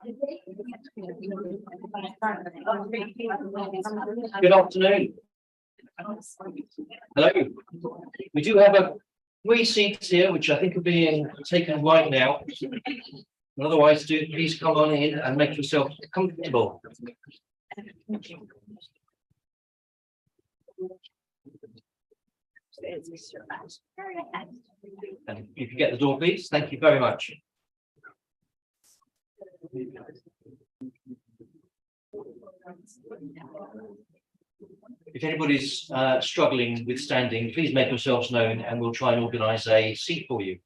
Good afternoon. Hello. We do have 3 seats here, which I think are being taken right now. Otherwise, please come on in and make yourself comfortable. And if you get the door, please. Thank you very much. If anybody's struggling with standing, please make yourselves known and we'll try and organise a seat for you.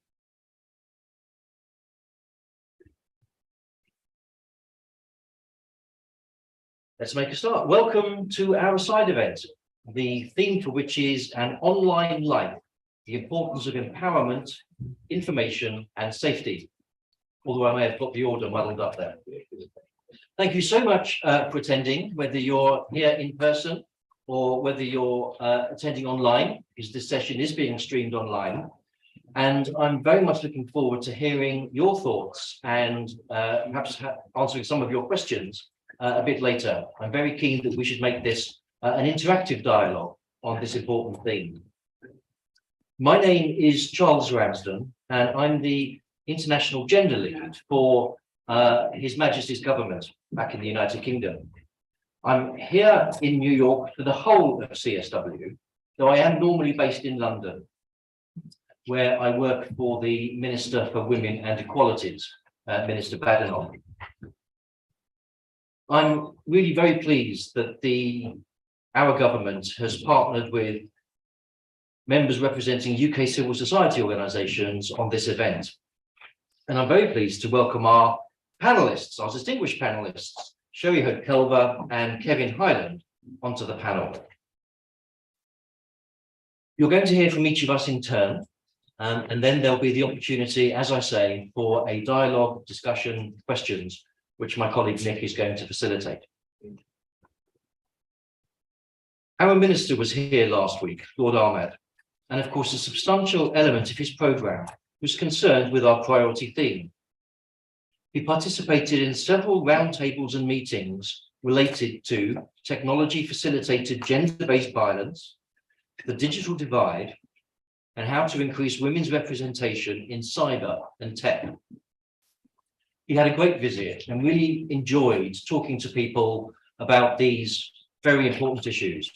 Let's make a start. Welcome to our side event, the theme for which is an online life, the importance of empowerment, information and safety. Although I may have got the order muddled up there. Thank you so much for attending, whether you're here in person or whether you're attending online, because this session is being streamed online. And I'm very much looking forward to hearing your thoughts and perhaps answering some of your questions a bit later. I'm very keen that we should make this an interactive dialogue on this important theme. My name is Charles Ramsden, and I'm the International Gender Lead for His Majesty's government back in the United Kingdom. I'm here in New York for the whole of CSW, though I am normally based in London, where I work for the Minister for Women and Equalities, Minister Badenoch. I'm really very pleased that our government has partnered with members representing UK civil society organisations on this event. And I'm very pleased to welcome our panellists, our distinguished panellists, Sherry Hope-Kelver and Kevin Hyland, onto the panel. You're going to hear from each of us in turn, and then there'll be the opportunity, as I say, for a dialogue, discussion, questions, which my colleague Nick is going to facilitate. Our minister was here last week, Lord Ahmad, and of course a substantial element of his programme was concerned with our priority theme. He participated in several roundtables and meetings related to technology-facilitated gender-based violence, the digital divide, and how to increase women's representation in cyber and tech. He had a great visit and really enjoyed talking to people about these very important issues.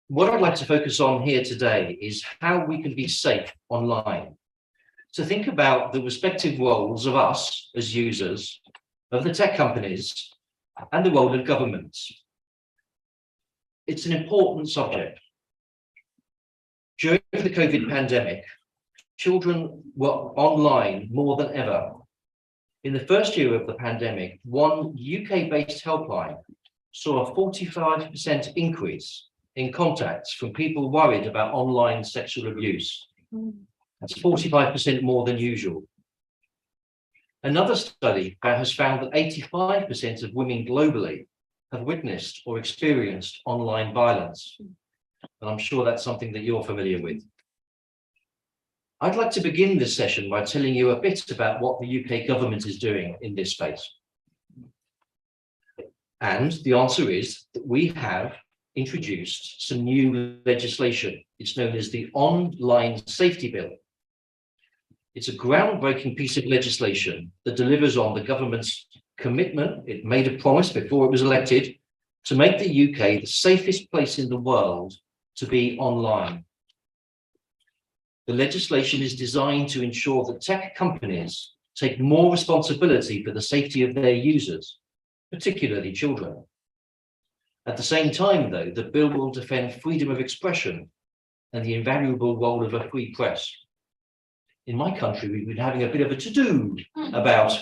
What I'd like to focus on here today is how we can be safe online. To think about the respective roles of us as users, of the tech companies, and the role of governments. It's an important subject. During the COVID pandemic, children were online more than ever. In the first year of the pandemic, one UK-based helpline saw a 45% increase in contacts from people worried about online sexual abuse. That's 45% more than usual. Another study has found that 85% of women globally have witnessed or experienced online violence. And I'm sure that's something that you're familiar with. I'd like to begin this session by telling you a bit about what the UK government is doing in this space. And the answer is that we have introduced some new legislation. It's known as the Online Safety Bill. It's a groundbreaking piece of legislation that delivers on the government's commitment. It made a promise before it was elected to make the UK the safest place in the world to be online. The legislation is designed to ensure that tech companies take more responsibility for the safety of their users, particularly children. At the same time, though, the bill will defend freedom of expression and the invaluable role of a free press. In my country, we've been having a bit of a to-do about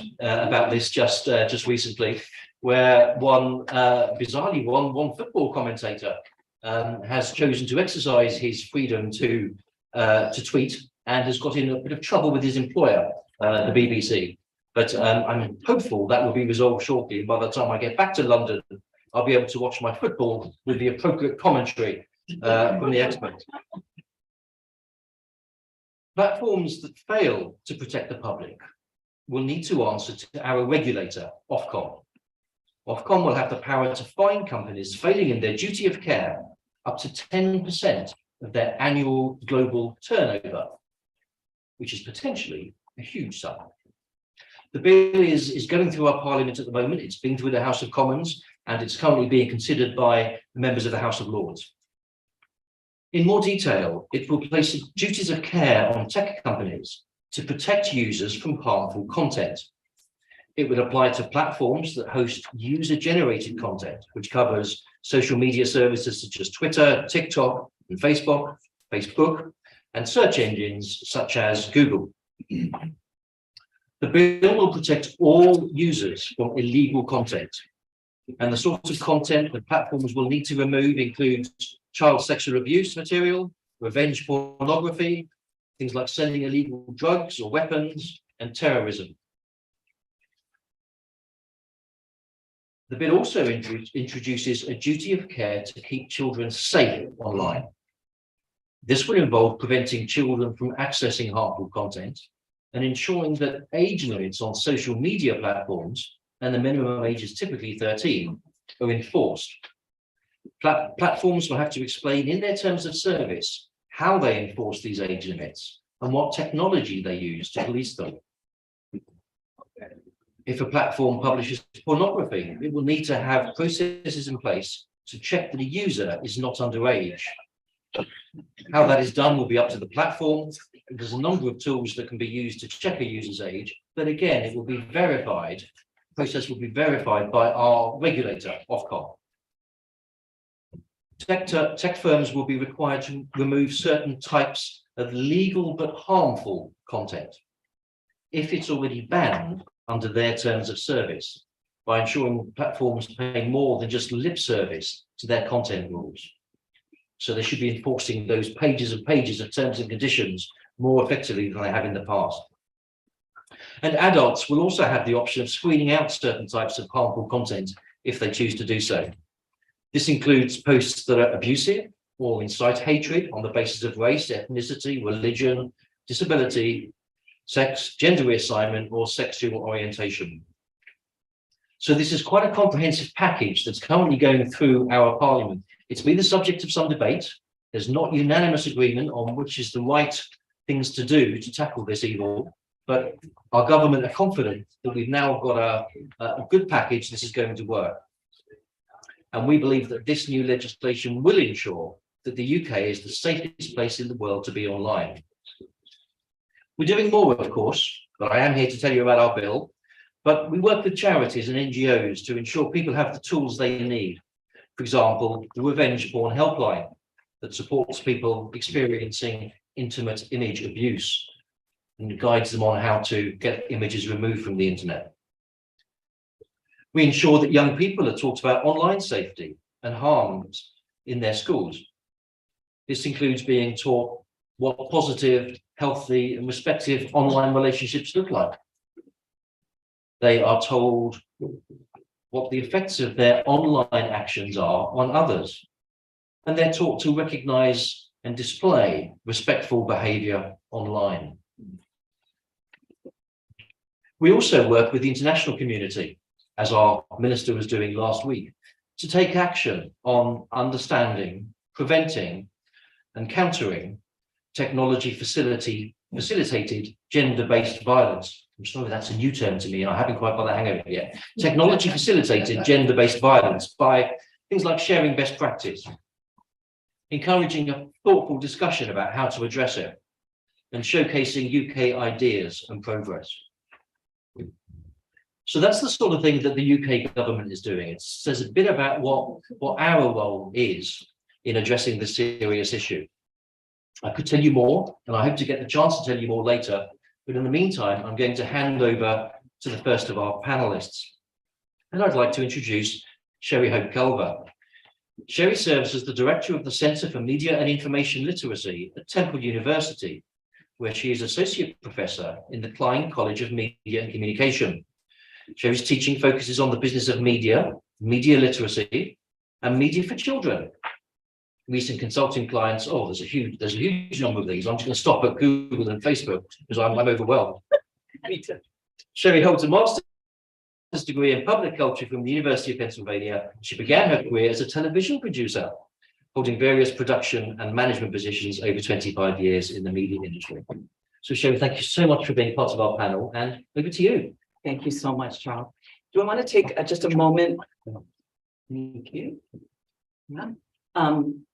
this just recently, where bizarrely one football commentator has chosen to exercise his freedom to tweet and has got in a bit of trouble with his employer, the BBC. But I'm hopeful that will be resolved shortly. By the time I get back to London, I'll be able to watch my football with the appropriate commentary from the experts. Platforms that fail to protect the public will need to answer to our regulator, Ofcom. Ofcom will have the power to fine companies failing in their duty of care up to 10% of their annual global turnover, which is potentially a huge sum. The bill is going through our Parliament at the moment. It's been through the House of Commons, and it's currently being considered by members of the House of Lords. In more detail, it will place duties of care on tech companies to protect users from harmful content. It would apply to platforms that host user-generated content, which covers social media services such as Twitter, TikTok, and Facebook, and search engines such as Google. The bill will protect all users from illegal content, and the sorts of content that platforms will need to remove include child sexual abuse material, revenge pornography, things like selling illegal drugs or weapons, and terrorism. The bill also introduces a duty of care to keep children safe online. This will involve preventing children from accessing harmful content and ensuring that age limits on social media platforms, and the minimum age is typically 13, are enforced. Platforms will have to explain in their terms of service how they enforce these age limits and what technology they use to police them. If a platform publishes pornography, it will need to have processes in place to check that a user is not underage. How that is done will be up to the platform. There's a number of tools that can be used to check a user's age, but again, it will be verified. The process will be verified by our regulator, Ofcom. Tech firms will be required to remove certain types of legal but harmful content if it's already banned under their terms of service, by ensuring platforms pay more than just lip service to their content rules. So they should be enforcing those pages and pages of terms and conditions more effectively than they have in the past. And adults will also have the option of screening out certain types of harmful content if they choose to do so. This includes posts that are abusive or incite hatred on the basis of race, ethnicity, religion, disability, sex, gender reassignment, or sexual orientation. So this is quite a comprehensive package that's currently going through our Parliament. It's been the subject of some debate. There's not unanimous agreement on which is the right things to do to tackle this evil, but our government are confident that we've now got a good package. This is going to work. And we believe that this new legislation will ensure that the UK is the safest place in the world to be online. We're doing more, of course, but I am here to tell you about our bill. But we work with charities and NGOs to ensure people have the tools they need. For example, the Revenge Porn Helpline that supports people experiencing intimate image abuse and guides them on how to get images removed from the internet. We ensure that young people are taught about online safety and harms in their schools. This includes being taught what positive, healthy, and respectful online relationships look like. They are told what the effects of their online actions are on others, and they're taught to recognize and display respectful behavior online. We also work with the international community, as our minister was doing last week, to take action on understanding, preventing, and countering technology facilitated gender-based violence. I'm sorry, that's a new term to me. I haven't quite got the hang of it yet. Technology facilitated gender-based violence by things like sharing best practice, encouraging a thoughtful discussion about how to address it, and showcasing UK ideas and progress. So that's the sort of thing that the UK government is doing. It says a bit about what our role is in addressing this serious issue. I could tell you more, and I hope to get the chance to tell you more later. But in the meantime, I'm going to hand over to the first of our panelists. And I'd like to introduce Sherry Hope Culver. Sherry serves as the director of the Centre for Media and Information Literacy at Temple University, where she is associate professor in the Klein College of Media and Communication. Sherry's teaching focuses on the business of media, media literacy, and media for children. Recent consulting clients, there's a huge number of these. I'm just going to stop at Google and Facebook because I'm overwhelmed. Sherry holds a master's degree in public culture from the University of Pennsylvania. She began her career as a television producer, holding various production and management positions over 25 years in the media industry. So Sherry, thank you so much for being part of our panel, and over to you. Thank you so much, Charles. Do I want to take just a moment? Thank you. Yeah.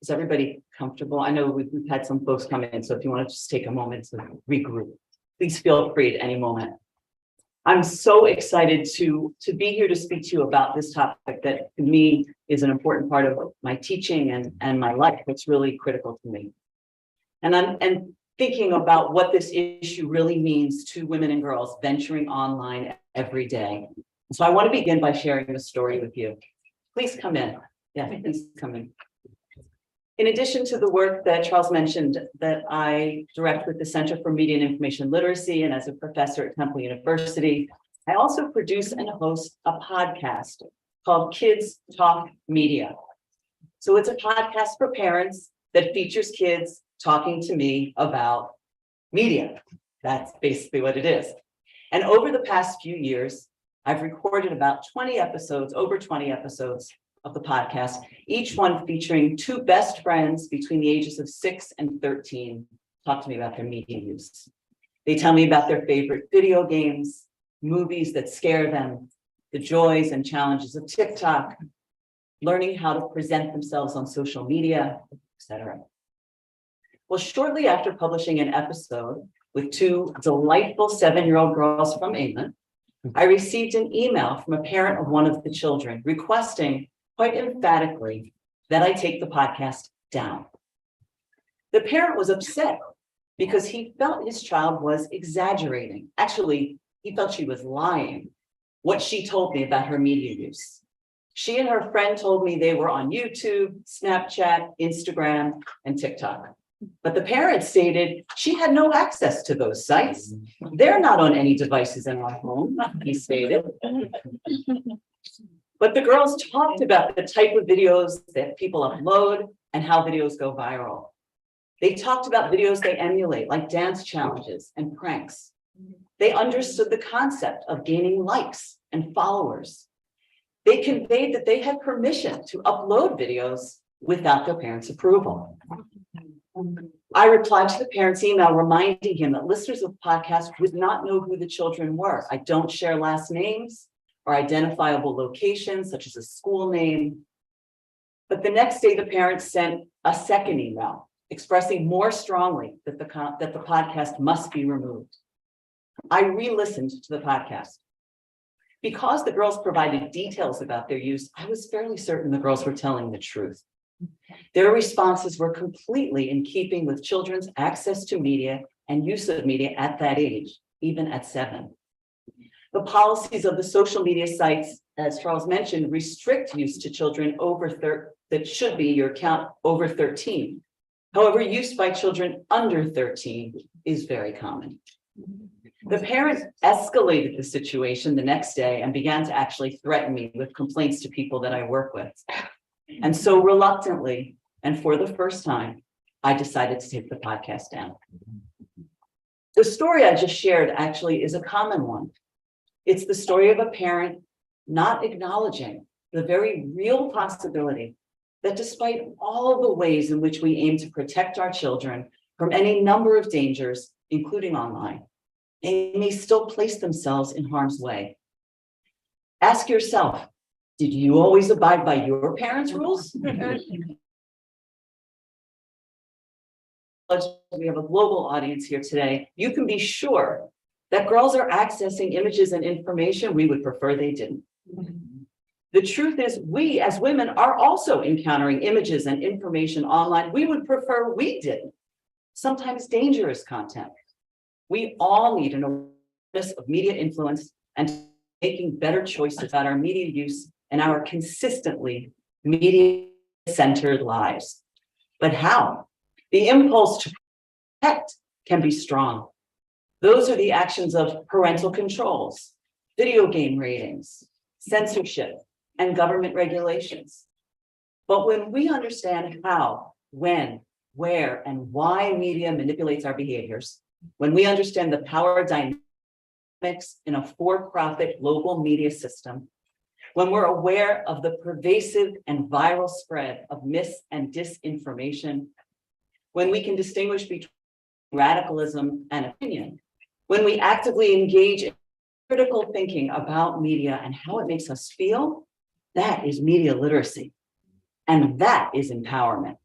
Is everybody comfortable? I know we've had some folks come in, so if you want to just take a moment to regroup, please feel free at any moment. I'm so excited to be here to speak to you about this topic that to me is an important part of my teaching and my life. It's really critical to me. And I'm thinking about what this issue really means to women and girls venturing online every day. So I want to begin by sharing a story with you. Please come in. Yeah, please come in. In addition to the work that Charles mentioned that I direct with the Center for Media and Information Literacy and as a professor at Temple University, I also produce and host a podcast called Kids Talk Media. So it's a podcast for parents that features kids talking to me about media. That's basically what it is. And over the past few years, I've recorded about 20 episodes, over 20 episodes of the podcast, each one featuring two best friends between the ages of 6 and 13 talk to me about their media use. They tell me about their favorite video games, movies that scare them, the joys and challenges of TikTok, learning how to present themselves on social media, etc. Well, shortly after publishing an episode with two delightful 7-year-old girls from England, I received an email from a parent of one of the children requesting quite emphatically that I take the podcast down. The parent was upset because he felt his child was exaggerating. Actually, he felt she was lying, what she told me about her media use. She and her friend told me they were on YouTube, Snapchat, Instagram, and TikTok. But the parent stated she had no access to those sites. They're not on any devices in our home, he stated. But the girls talked about the type of videos that people upload and how videos go viral. They talked about videos they emulate, like dance challenges and pranks. They understood the concept of gaining likes and followers. They conveyed that they had permission to upload videos without their parents' approval. I replied to the parent's email reminding him that listeners of the podcast would not know who the children were. I don't share last names or identifiable locations, such as a school name. But the next day, the parents sent a second email expressing more strongly that the podcast must be removed. I re-listened to the podcast. Because the girls provided details about their use, I was fairly certain the girls were telling the truth. Their responses were completely in keeping with children's access to media and use of media at that age, even at 7. The policies of the social media sites, as Charles mentioned, restrict use to children that should be your count over 13. However, use by children under 13 is very common. The parents escalated the situation the next day and began to actually threaten me with complaints to people that I work with. And so reluctantly, and for the first time, I decided to take the podcast down. The story I just shared actually is a common one. It's the story of a parent not acknowledging the very real possibility that despite all of the ways in which we aim to protect our children from any number of dangers, including online, they may still place themselves in harm's way. Ask yourself, did you always abide by your parents' rules? We have a global audience here today. You can be sure that girls are accessing images and information we would prefer they didn't. The truth is, we as women are also encountering images and information online we would prefer we didn't, sometimes dangerous content. We all need an awareness of media influence and making better choices about our media use and our consistently media-centered lives. But how? The impulse to protect can be strong. Those are the actions of parental controls, video game ratings, censorship, and government regulations. But when we understand how, when, where, and why media manipulates our behaviors, when we understand the power dynamic mix in a for-profit global media system, when we're aware of the pervasive and viral spread of mis- and disinformation, when we can distinguish between radicalism and opinion, when we actively engage in critical thinking about media and how it makes us feel, that is media literacy. And that is empowerment.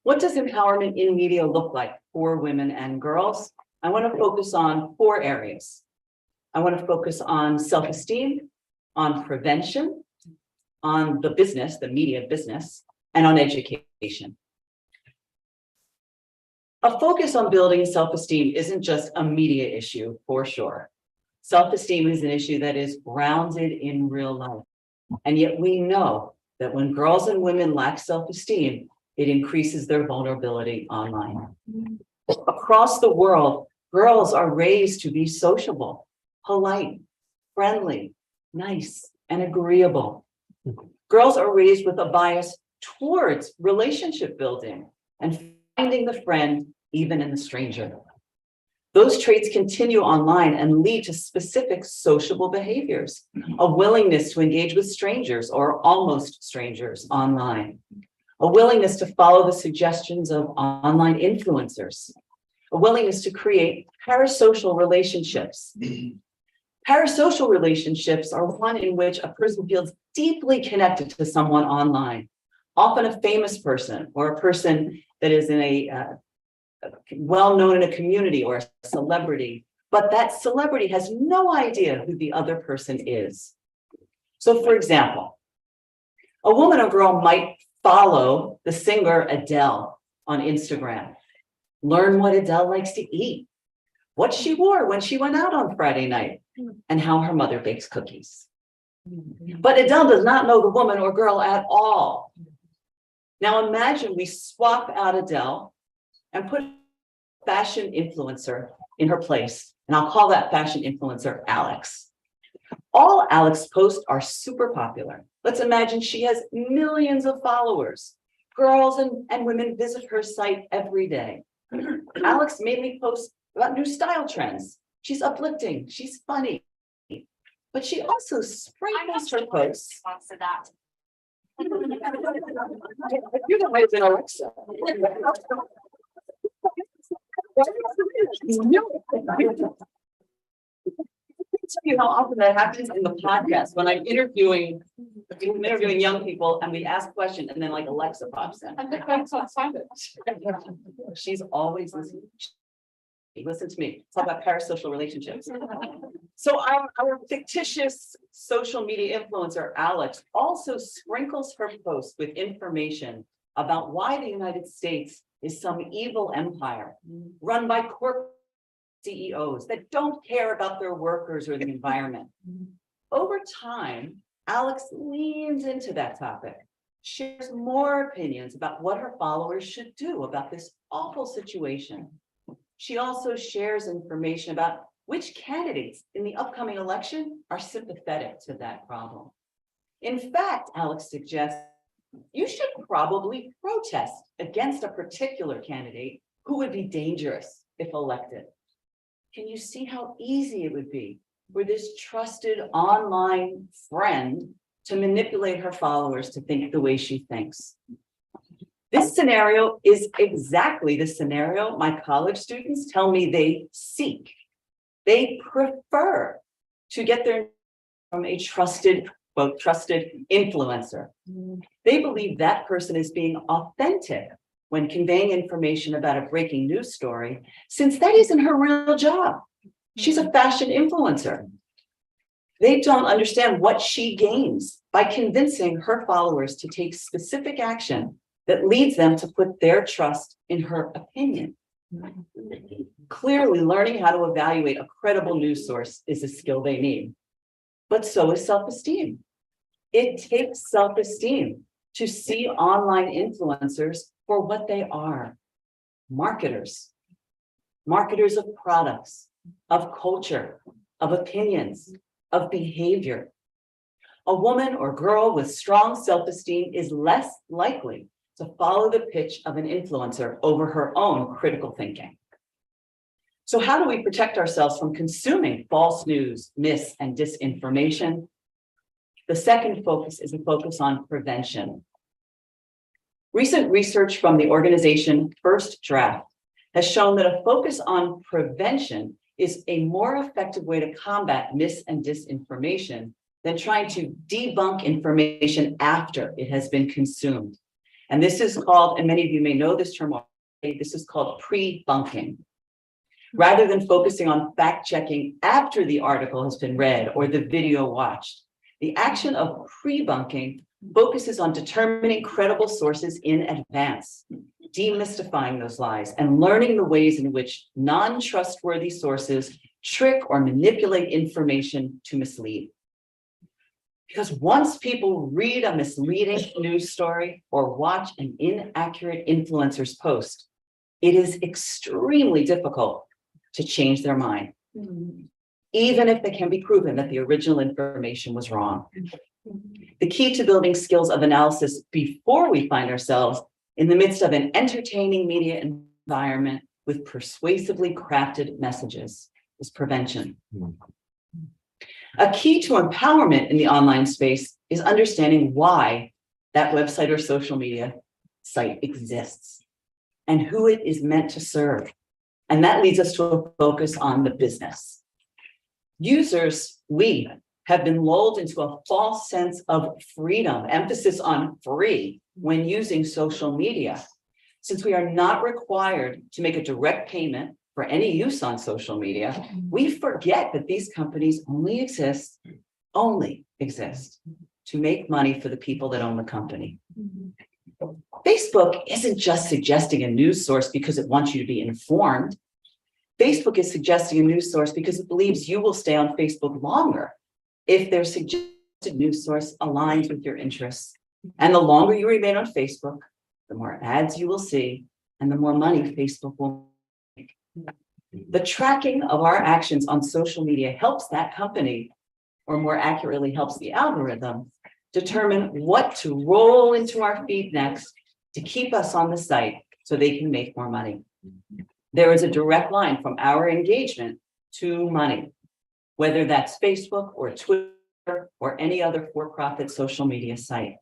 What does empowerment in media look like for women and girls? I want to focus on 4 areas. I want to focus on self-esteem, on prevention, on the business, the media business, and on education. A focus on building self-esteem isn't just a media issue, for sure. Self-esteem is an issue that is grounded in real life. And yet we know that when girls and women lack self-esteem, it increases their vulnerability online. Across the world, girls are raised to be sociable, polite, friendly, nice, and agreeable. Girls are raised with a bias towards relationship building and finding the friend even in the stranger. Those traits continue online and lead to specific sociable behaviors, a willingness to engage with strangers or almost strangers online, a willingness to follow the suggestions of online influencers, a willingness to create parasocial relationships. Parasocial relationships are one in which a person feels deeply connected to someone online, often a famous person or a person that is in a well-known in a community or a celebrity, but that celebrity has no idea who the other person is. So for example, a woman or girl might follow the singer Adele on Instagram, learn what Adele likes to eat, what she wore when she went out on Friday night, and how her mother bakes cookies. But Adele does not know the woman or girl at all. Now imagine we swap out Adele and put a fashion influencer in her place, and I'll call that fashion influencer Alex. All Alex posts are super popular. Let's imagine she has millions of followers. Girls and women visit her site every day. Alex mainly posts about new style trends. She's uplifting, she's funny, but she also sprinkles her posts. You know, might have been Alexa. You know, how often that happens in the podcast when I'm interviewing young people and we ask questions and then like Alexa pops in. She's always listening. Listen to me. Talk about parasocial relationships. So our fictitious social media influencer, Alex, also sprinkles her posts with information about why the United States is some evil empire run by corporate CEOs that don't care about their workers or the environment. Over time, Alex leans into that topic, shares more opinions about what her followers should do about this awful situation. She also shares information about which candidates in the upcoming election are sympathetic to that problem. In fact, Alex suggests you should probably protest against a particular candidate who would be dangerous if elected. Can you see how easy it would be for this trusted online friend to manipulate her followers to think the way she thinks? This scenario is exactly the scenario my college students tell me they seek. They prefer to get their from a trusted, quote, trusted influencer. They believe that person is being authentic when conveying information about a breaking news story, since that isn't her real job. She's a fashion influencer. They don't understand what she gains by convincing her followers to take specific action that leads them to put their trust in her opinion. Clearly, learning how to evaluate a credible news source is a skill they need, but so is self-esteem. It takes self-esteem to see online influencers for what they are: marketers, marketers of products, of culture, of opinions, of behavior. A woman or girl with strong self-esteem is less likely to follow the pitch of an influencer over her own critical thinking. So how do we protect ourselves from consuming false news, mis and disinformation? The second focus is a focus on prevention. Recent research from the organization First Draft has shown that a focus on prevention is a more effective way to combat mis and disinformation than trying to debunk information after it has been consumed. And this is called, and many of you may know this term already, this is called pre-bunking. Rather than focusing on fact-checking after the article has been read or the video watched, the action of pre-bunking focuses on determining credible sources in advance, demystifying those lies, and learning the ways in which non-trustworthy sources trick or manipulate information to mislead. Because once people read a misleading news story or watch an inaccurate influencer's post, it is extremely difficult to change their mind, even if it can be proven that the original information was wrong. The key to building skills of analysis before we find ourselves in the midst of an entertaining media environment with persuasively crafted messages is prevention. A key to empowerment in the online space is understanding why that website or social media site exists and who it is meant to serve. And that leads us to a focus on the business. Users, we have been lulled into a false sense of freedom, emphasis on free when using social media. Since we are not required to make a direct payment for any use on social media, we forget that these companies only exist to make money for the people that own the company. Facebook isn't just suggesting a news source because it wants you to be informed. Facebook is suggesting a news source because it believes you will stay on Facebook longer if their suggested news source aligns with your interests. And the longer you remain on Facebook, the more ads you will see and the more money Facebook will make. The tracking of our actions on social media helps that company, or more accurately helps the algorithm, determine what to roll into our feed next to keep us on the site so they can make more money. There is a direct line from our engagement to money, whether that's Facebook or Twitter or any other for-profit social media site.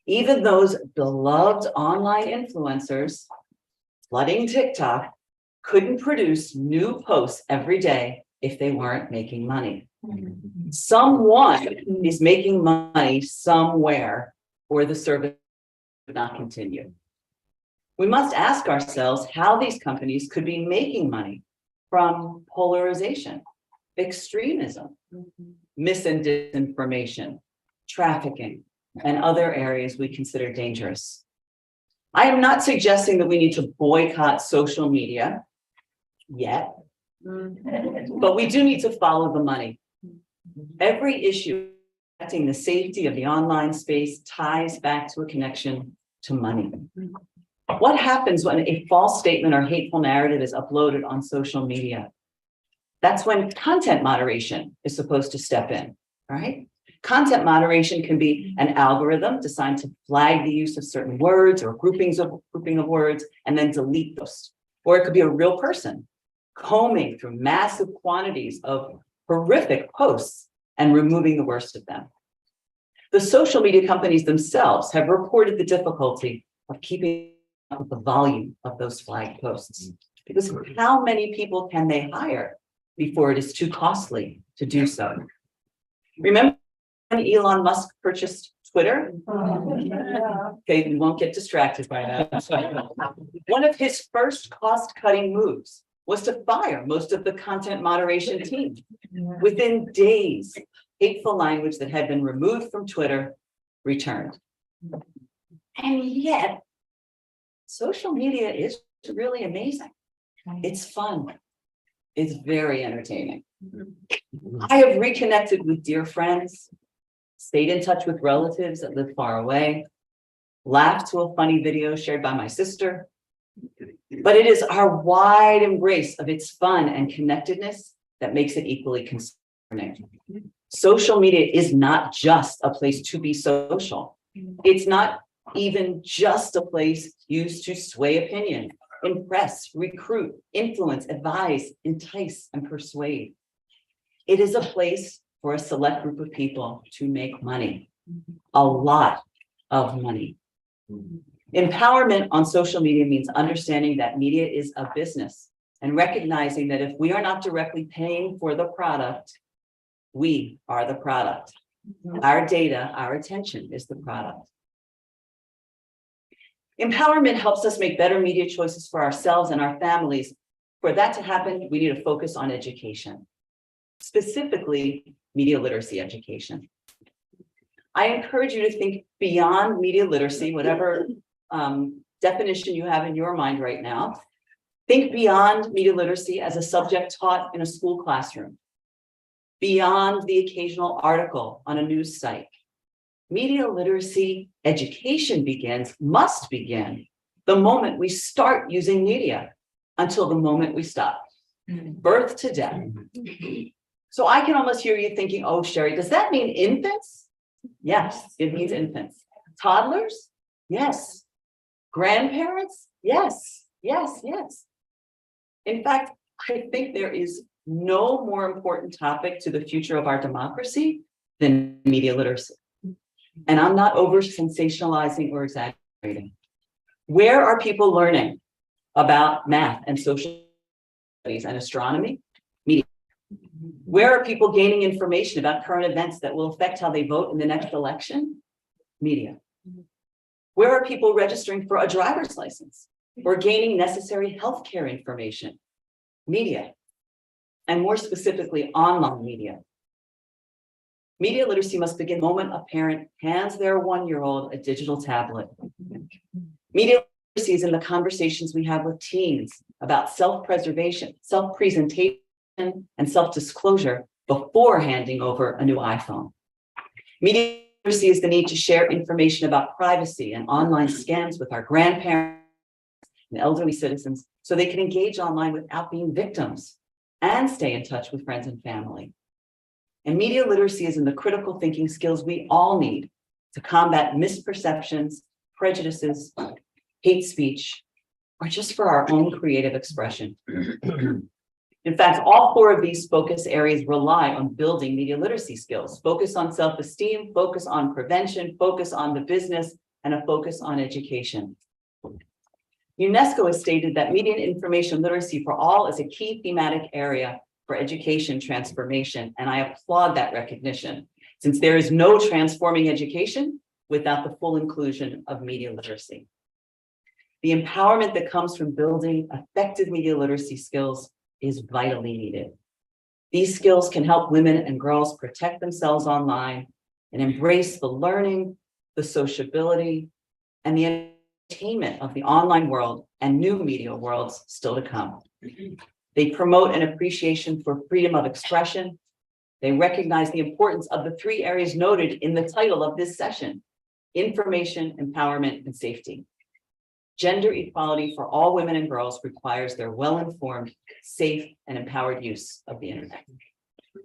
Even those beloved online influencers flooding TikTok couldn't produce new posts every day if they weren't making money. Someone is making money somewhere, or the service would not continue. We must ask ourselves how these companies could be making money from polarization, extremism, mis and disinformation, trafficking, and other areas we consider dangerous. I am not suggesting that we need to boycott social media yet, but we do need to follow the money. Every issue affecting the safety of the online space ties back to a connection to money. What happens when a false statement or hateful narrative is uploaded on social media? That's when content moderation is supposed to step in, right? Content moderation can be an algorithm designed to flag the use of certain words or grouping of words and then delete those. Or it could be a real person combing through massive quantities of horrific posts and removing the worst of them. The social media companies themselves have reported the difficulty of keeping up with the volume of those flagged posts, because how many people can they hire before it is too costly to do so? Remember when Elon Musk purchased Twitter? Okay, we won't get distracted by that. One of his first cost-cutting moves was to fire most of the content moderation team. Within days, hateful language that had been removed from Twitter returned. And yet, social media is really amazing. It's fun. It's very entertaining. I have reconnected with dear friends, stayed in touch with relatives that live far away, laughed to a funny video shared by my sister. But it is our wide embrace of its fun and connectedness that makes it equally concerning. Social media is not just a place to be social. It's not even just a place used to sway opinion impress, recruit, influence, advise, entice, and persuade. It is a place for a select group of people to make money, a lot of money. Empowerment on social media means understanding that media is a business and recognizing that if we are not directly paying for the product, we are the product. Our data, our attention is the product. Empowerment helps us make better media choices for ourselves and our families. For that to happen, we need to focus on education, specifically media literacy education. I encourage you to think beyond media literacy, whatever definition you have in your mind right now. Think beyond media literacy as a subject taught in a school classroom, beyond the occasional article on a news site. Media literacy education must begin the moment we start using media until the moment we stop, birth to death. So I can almost hear you thinking, oh, Sherry, does that mean infants? Yes, it means infants. Toddlers? Yes. Grandparents? Yes, yes, yes. In fact, I think there is no more important topic to the future of our democracy than media literacy. And I'm not over sensationalizing or exaggerating. Where are people learning about math and social studies and astronomy? Media. Where are people gaining information about current events that will affect how they vote in the next election? Media. Where are people registering for a driver's license or gaining necessary healthcare information? Media. And more specifically, online media. Media literacy must begin the moment a parent hands their 1-year-old a digital tablet. Media literacy is in the conversations we have with teens about self-preservation, self-presentation, and self-disclosure before handing over a new iPhone. Media literacy is the need to share information about privacy and online scams with our grandparents and elderly citizens so they can engage online without being victims and stay in touch with friends and family. And media literacy is in the critical thinking skills we all need to combat misperceptions, prejudices, hate speech, or just for our own creative expression. In fact, all 4 of these focus areas rely on building media literacy skills. Focus on self-esteem, focus on prevention, focus on the business, and a focus on education. UNESCO has stated that media and information literacy for all is a key thematic area for education transformation, and I applaud that recognition, since there is no transforming education without the full inclusion of media literacy. The empowerment that comes from building effective media literacy skills is vitally needed. These skills can help women and girls protect themselves online and embrace the learning, the sociability, and the entertainment of the online world and new media worlds still to come. They promote an appreciation for freedom of expression. They recognize the importance of the 3 areas noted in the title of this session: information, empowerment, and safety. Gender equality for all women and girls requires their well-informed, safe, and empowered use of the internet.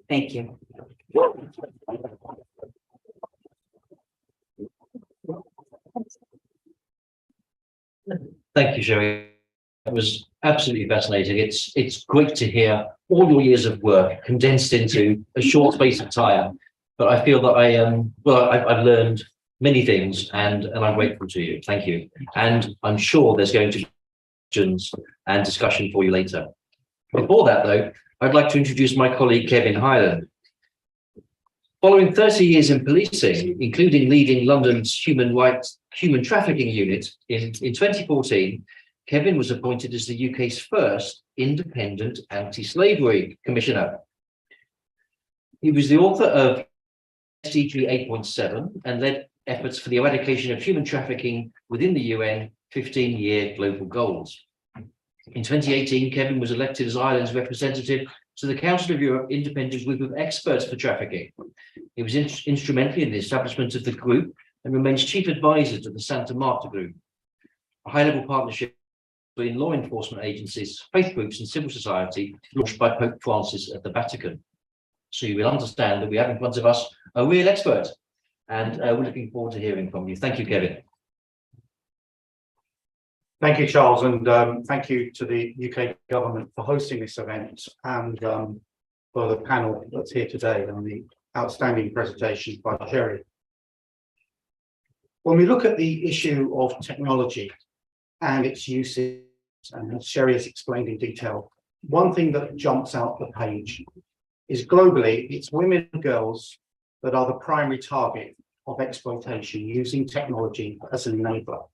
Thank you. Thank you, Sherry. It was absolutely fascinating. It's great to hear all your years of work condensed into a short space of time. But I feel that I've learned many things, and I'm grateful to you. Thank you. And I'm sure there's going to be questions and discussion for you later. Before that, though, I'd like to introduce my colleague, Kevin Hyland. Following 30 years in policing, including leading London's human trafficking unit in 2014, Kevin was appointed as the UK's first independent anti-slavery commissioner. He was the author of SDG 8.7 and led efforts for the eradication of human trafficking within the UN 15-year global goals. In 2018, Kevin was elected as Ireland's representative to the Council of Europe Independent Group of Experts for Trafficking. He was instrumental in the establishment of the group and remains chief advisor to the Santa Marta Group, a high-level partnership between law enforcement agencies, faith groups, and civil society launched by Pope Francis at the Vatican. So you will understand that we have in front of us a real expert, and we're looking forward to hearing from you. Thank you, Kevin. Thank you, Charles, and thank you to the UK government for hosting this event and for the panel that's here today and the outstanding presentation by Sherry. When we look at the issue of technology and its uses, and as Sherry has explained in detail, one thing that jumps out the page is globally, it's women and girls that are the primary target of exploitation using technology as an enabler.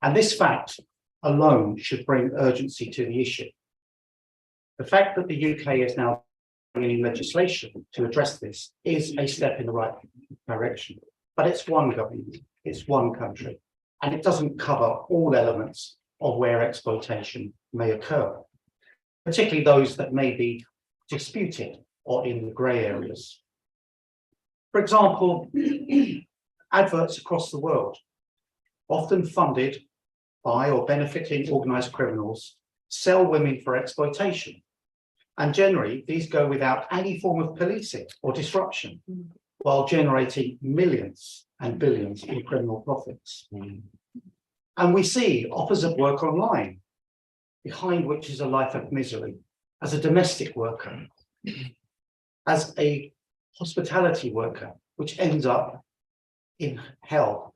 And this fact alone should bring urgency to the issue. The fact that the UK is now bringing legislation to address this is a step in the right direction. But it's one government, it's one country, and it doesn't cover all elements of where exploitation may occur, particularly those that may be disputed or in the grey areas. For example, adverts across the world, often funded by or benefiting organised criminals, sell women for exploitation. And generally, these go without any form of policing or disruption, while generating millions and billions in criminal profits. And we see offers of work online, behind which is a life of misery, as a domestic worker, as a hospitality worker, which ends up in hell.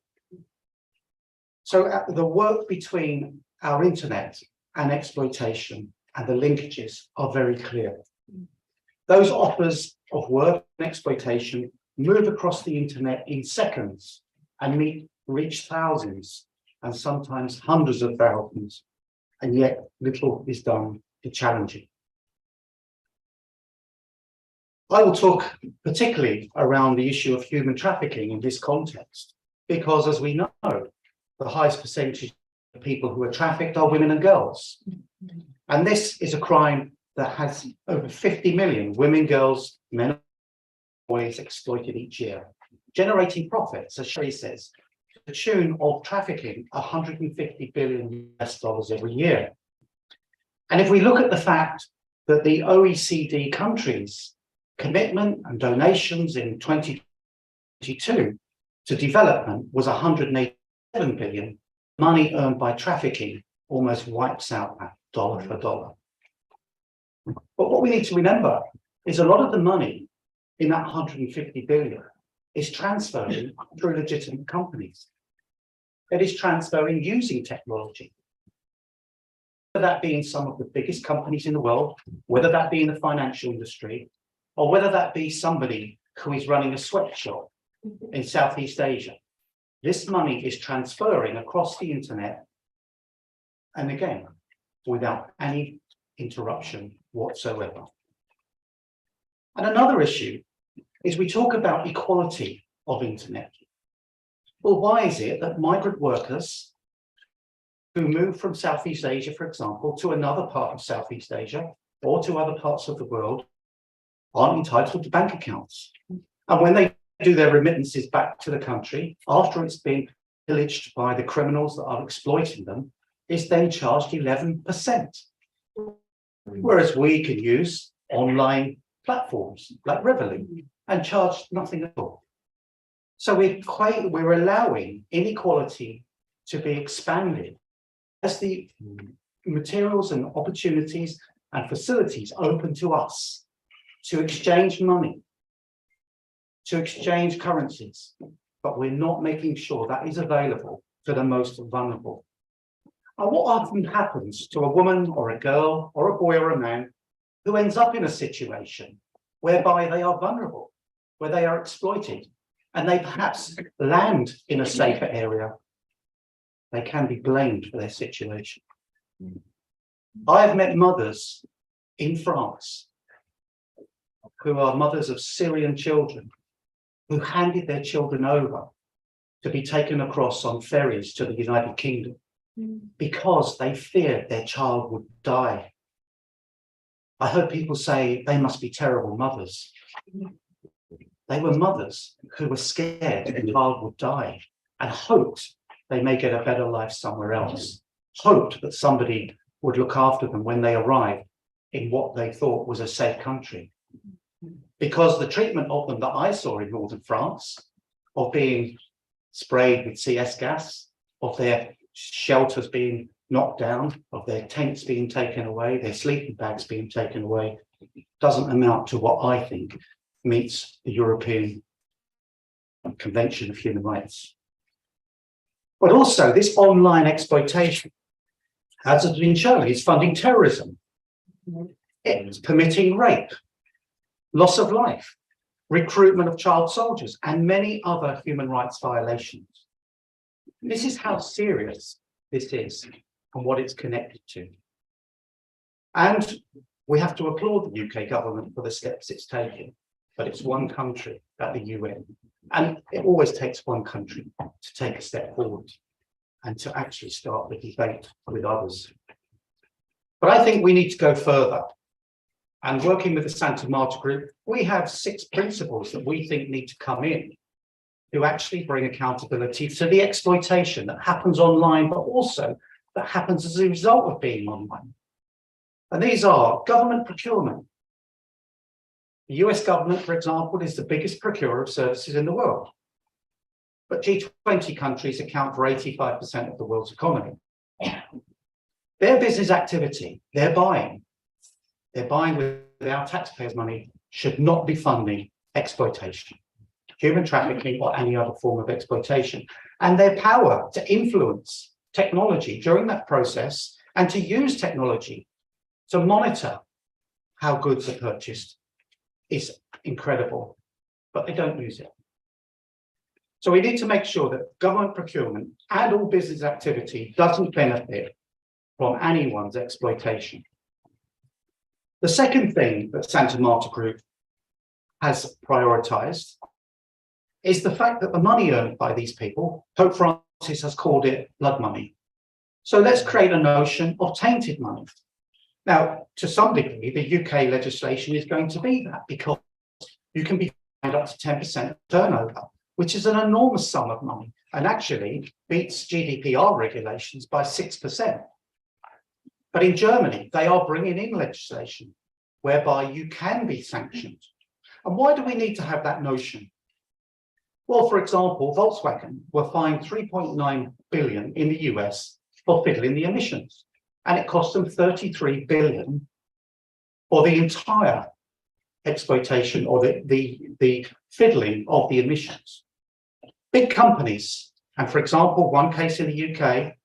So the work between our internet and exploitation and the linkages are very clear. Those offers of work and exploitation move across the internet in seconds and reach thousands and sometimes hundreds of thousands, and yet little is done to challenge it. I will talk particularly around the issue of human trafficking in this context, because as we know, the highest percentage of people who are trafficked are women and girls. And this is a crime that has over 50 million women, girls, men, and boys exploited each year, generating profits, as Sherry says, to the tune of trafficking $150 billion US every year. And if we look at the fact that the OECD countries' commitment and donations in 2022 to development was 187 billion, money earned by trafficking almost wipes out that dollar for dollar. But what we need to remember is a lot of the money in that 150 billion is transferring through legitimate companies. It is transferring using technology. Whether that be in some of the biggest companies in the world, whether that be in the financial industry, or whether that be somebody who is running a sweatshop in Southeast Asia. This money is transferring across the internet, and again, without any interruption whatsoever. And another issue is we talk about equality of internet. Well, why is it that migrant workers who move from Southeast Asia, for example, to another part of Southeast Asia or to other parts of the world aren't entitled to bank accounts? And when they do their remittances back to the country, after it's been pillaged by the criminals that are exploiting them, is then charged 11%. Whereas we can use online platforms like Revolut and charge nothing at all. So we're allowing inequality to be expanded as the materials and opportunities and facilities open to us to exchange money, to exchange currencies, but we're not making sure that is available to the most vulnerable. And what often happens to a woman or a girl or a boy or a man who ends up in a situation whereby they are vulnerable, where they are exploited, and they perhaps land in a safer area, they can be blamed for their situation. I have met mothers in France who are mothers of Syrian children who handed their children over to be taken across on ferries to the United Kingdom because they feared their child would die. I heard people say they must be terrible mothers. They were mothers who were scared their child would die and hoped they may get a better life somewhere else, hoped that somebody would look after them when they arrived in what they thought was a safe country. Because the treatment of them that I saw in northern France, of being sprayed with CS gas, of their shelters being knocked down, of their tents being taken away, their sleeping bags being taken away, doesn't amount to what I think meets the European Convention of Human Rights. But also this online exploitation, as has been shown, is funding terrorism. It's permitting rape, loss of life, recruitment of child soldiers, and many other human rights violations. This is how serious this is and what it's connected to. And we have to applaud the UK government for the steps it's taking, but it's one country at the UN. And it always takes one country to take a step forward and to actually start the debate with others. But I think we need to go further. And working with the Santa Marta Group, we have 6 principles that we think need to come in to actually bring accountability to the exploitation that happens online, but also that happens as a result of being online. And these are government procurement. The US government, for example, is the biggest procurer of services in the world. But G20 countries account for 85% of the world's economy. Their business activity, their buying with our taxpayers' money, should not be funding exploitation, human trafficking, or any other form of exploitation. And their power to influence technology during that process and to use technology to monitor how goods are purchased is incredible, but they don't use it. So we need to make sure that government procurement and all business activity doesn't benefit from anyone's exploitation. The second thing that Santa Marta Group has prioritized is the fact that the money earned by these people, Pope Francis has called it blood money. So let's create a notion of tainted money. Now, to some degree, the UK legislation is going to be that, because you can be fined up to 10% of turnover, which is an enormous sum of money and actually beats GDPR regulations by 6%. But in Germany, they are bringing in legislation whereby you can be sanctioned. And why do we need to have that notion? Well, for example, Volkswagen were fined 3.9 billion in the US for fiddling the emissions. And it cost them 33 billion for the entire exploitation or the fiddling of the emissions. Big companies, and for example, one case in the UK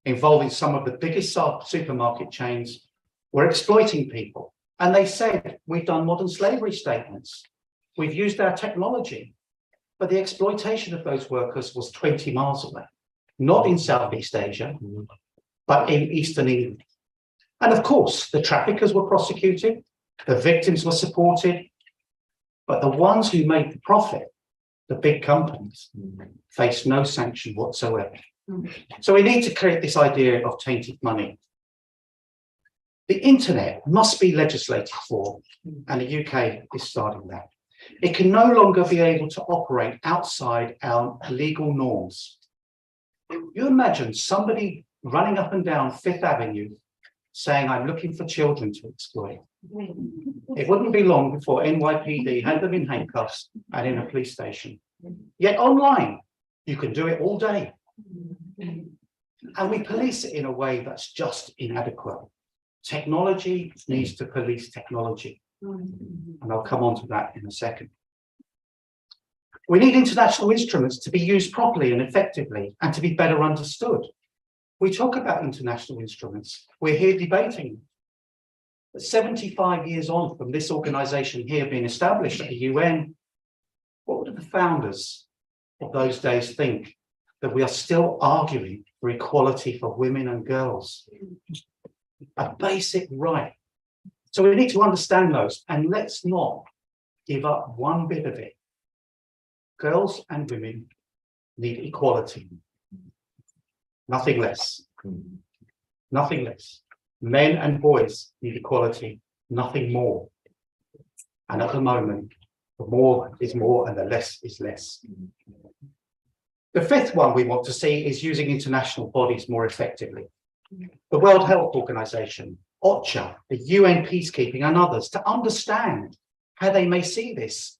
involving some of the biggest supermarket chains, were exploiting people. And they said, we've done modern slavery statements. We've used our technology. But the exploitation of those workers was 20 miles away, not in Southeast Asia, but in Eastern England. And of course, the traffickers were prosecuted, the victims were supported, but the ones who made the profit, the big companies, faced no sanction whatsoever. So we need to create this idea of tainted money. The internet must be legislated for, and the UK is starting that. It can no longer be able to operate outside our legal norms. You imagine somebody running up and down Fifth Avenue saying, I'm looking for children to exploit. It wouldn't be long before NYPD had them in handcuffs and in a police station. Yet online, you can do it all day. And we police it in a way that's just inadequate. Technology needs to police technology. And I'll come on to that in a second. We need international instruments to be used properly and effectively and to be better understood. We talk about international instruments. We're here debating. But 75 years on from this organization here being established at the UN, what would the founders of those days think? That we are still arguing for equality for women and girls. A basic right. So we need to understand those, and let's not give up one bit of it. Girls and women need equality. Nothing less. Nothing less. Men and boys need equality, nothing more. And at the moment, the more is more and the less is less. The fifth one we want to see is using international bodies more effectively. The World Health Organization, OCHA, the UN peacekeeping and others, to understand how they may see this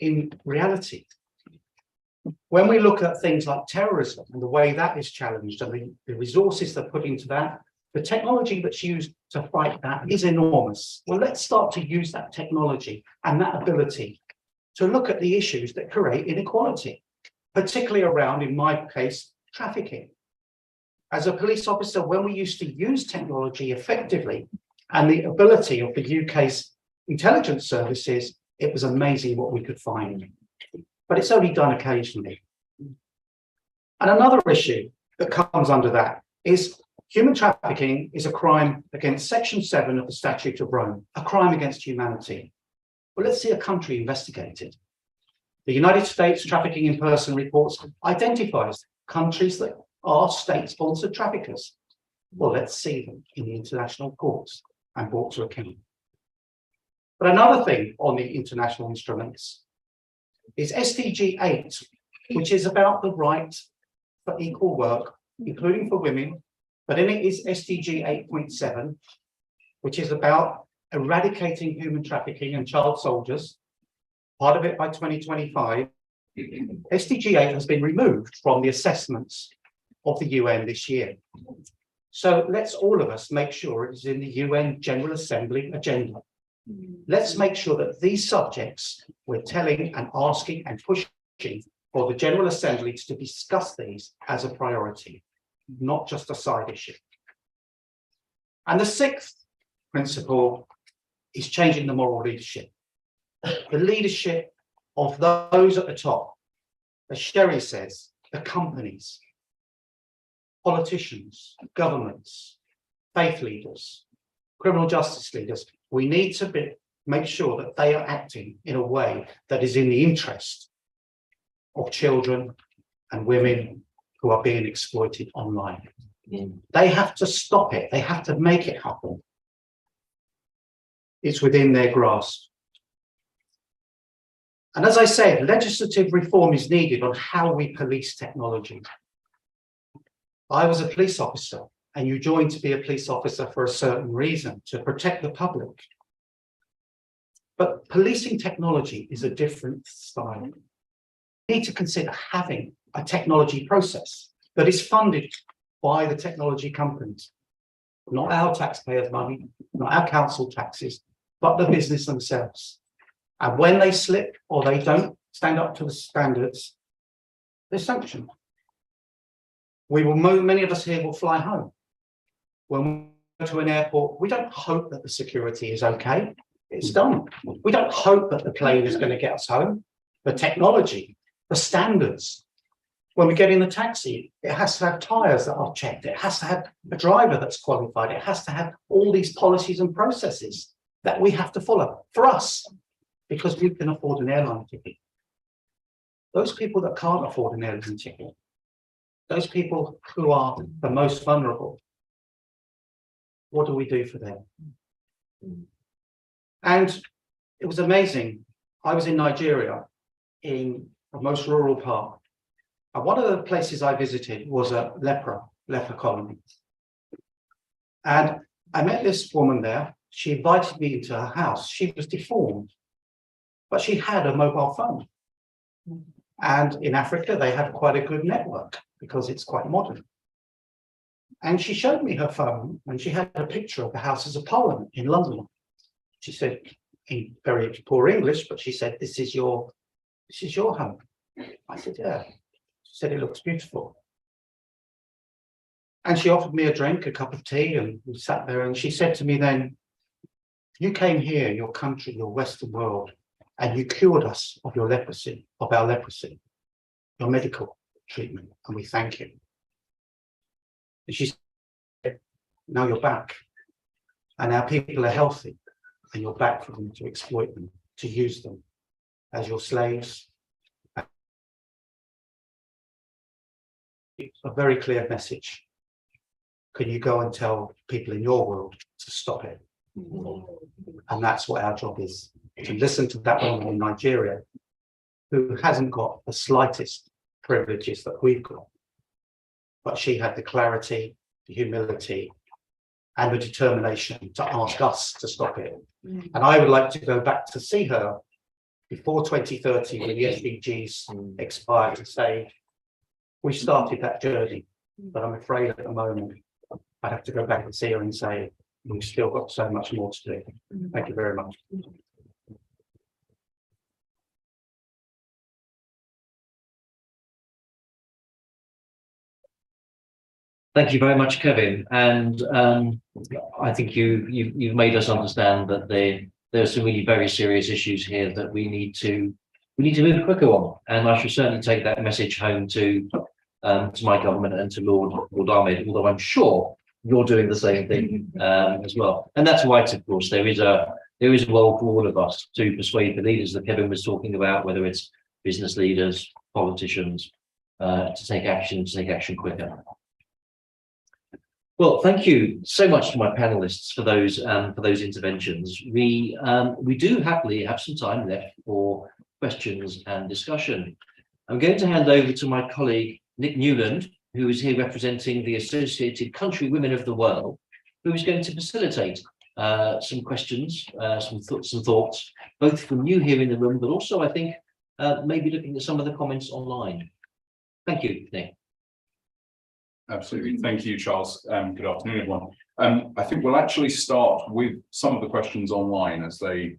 in reality. When we look at things like terrorism and the way that is challenged and the resources that are put into that, the technology that's used to fight that is enormous. Well, let's start to use that technology and that ability to look at the issues that create inequality, particularly around, in my case, trafficking. As a police officer, when we used to use technology effectively and the ability of the UK's intelligence services, it was amazing what we could find. But it's only done occasionally. And another issue that comes under that is human trafficking is a crime against Section 7 of the Statute of Rome, a crime against humanity. Well, let's see a country investigated. The United States Trafficking in Person reports identifies countries that are state-sponsored traffickers. Well, let's see them in the international courts and brought to account. But another thing on the international instruments is SDG 8, which is about the right for equal work, including for women, but in it is SDG 8.7, which is about eradicating human trafficking and child soldiers, part of it by 2025. SDG 8 has been removed from the assessments of the UN this year. So let's all of us make sure it is in the UN General Assembly agenda. Let's make sure that these subjects, we're telling and asking and pushing for the General Assembly to discuss these as a priority, not just a side issue. And the sixth principle is changing the moral leadership. The leadership of those at the top, as Sherry says, the companies, politicians, governments, faith leaders, criminal justice leaders. We need to make sure that they are acting in a way that is in the interest of children and women who are being exploited online. They have to stop it. They have to make it happen. It's within their grasp. And as I said, legislative reform is needed on how we police technology. I was a police officer, and you joined to be a police officer for a certain reason, to protect the public. But policing technology is a different style. We need to consider having a technology process that is funded by the technology companies, not our taxpayers' money, not our council taxes, but the business themselves. And when they slip or they don't stand up to the standards, they're sanctioned. Many of us here will fly home. When we go to an airport, we don't hope that the security is okay. It's done. We don't hope that the plane is going to get us home. The technology, the standards. When we get in the taxi, it has to have tires that are checked. It has to have a driver that's qualified. It has to have all these policies and processes that we have to follow for us, because we can afford an airline ticket. Those people that can't afford an airline ticket, those people who are the most vulnerable, what do we do for them? And it was amazing. I was in Nigeria, in the most rural part. And one of the places I visited was a leper colony. And I met this woman there. She invited me into her house. She was deformed, but she had a mobile phone. And in Africa, they have quite a good network because it's quite modern. And she showed me her phone, and she had a picture of the Houses of Parliament in London. She said, in very poor English, but she said, this is your home. I said, yeah. She said, it looks beautiful. And she offered me a drink, a cup of tea, and we sat there, and she said to me then, you came here, your country, your Western world, and you cured us of your leprosy, of our leprosy, your medical treatment, and we thank you. And she said, now you're back, and our people are healthy, and you're back for them to exploit them, to use them as your slaves. It's a very clear message. Can you go and tell people in your world to stop it? And that's what our job is, to listen to that woman in Nigeria who hasn't got the slightest privileges that we've got. But she had the clarity, the humility, and the determination to ask us to stop it. And I would like to go back to see her before 2030, when the SDGs expire, to say we started that journey, but I'm afraid at the moment I'd have to go back and see her and say we've still got so much more to do. Thank you very much. Thank you very much, Kevin. And I think you've made us understand that there are some really very serious issues here that we need to move quicker on. And I shall certainly take that message home to my government and to Lord Ahmed, although I'm sure you're doing the same thing as well. And that's right, of course. There is a role for all of us to persuade the leaders that Kevin was talking about, whether it's business leaders, politicians, to take action quicker. Well, thank you so much to my panelists for those interventions. We do happily have some time left for questions and discussion. I'm going to hand over to my colleague Nick Newland, who is here representing the Associated Country Women of the World, who is going to facilitate some questions, some thoughts, both from you here in the room, but also I think maybe looking at some of the comments online. Thank you, Nick. Absolutely. Thank you, Charles. Good afternoon, everyone. I think we'll actually start with some of the questions online as they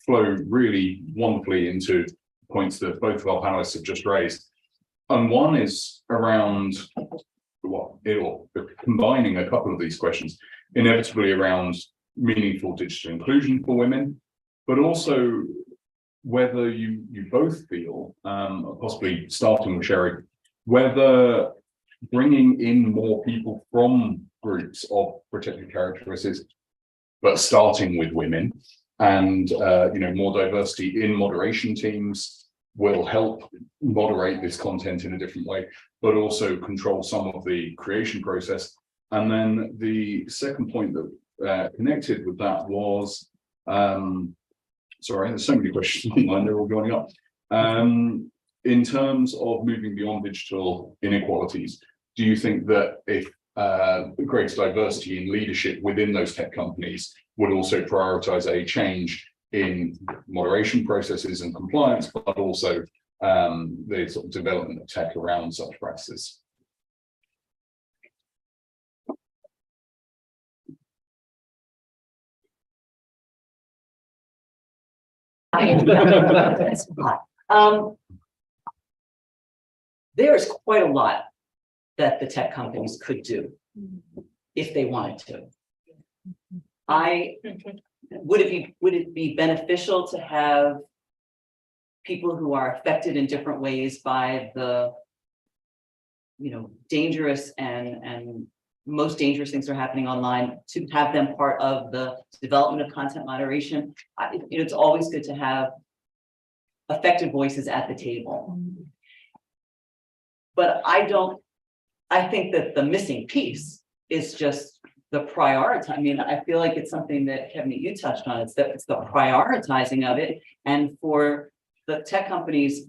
flow really wonderfully into points that both of our panelists have just raised. And one is around, combining a couple of these questions, inevitably around meaningful digital inclusion for women, but also whether you both feel, possibly starting with Sherry, whether bringing in more people from groups of protected characteristics, but starting with women and more diversity in moderation teams will help moderate this content in a different way, but also control some of the creation process. And then the second point that connected with that was, sorry, there's so many questions online, they're all going up. In terms of moving beyond digital inequalities, do you think that if greater diversity in leadership within those tech companies would also prioritize a change in moderation processes and compliance, but also the sort of development of tech around such practices? There's quite a lot that the tech companies could do if they wanted to. Would it be beneficial to have people who are affected in different ways by the dangerous and most dangerous things that are happening online, to have them part of the development of content moderation? It's always good to have affected voices at the table. But I think that the missing piece is just the prioritize. I mean, I feel like it's something that, Kevin, you touched on. It's the prioritizing of it, and for the tech companies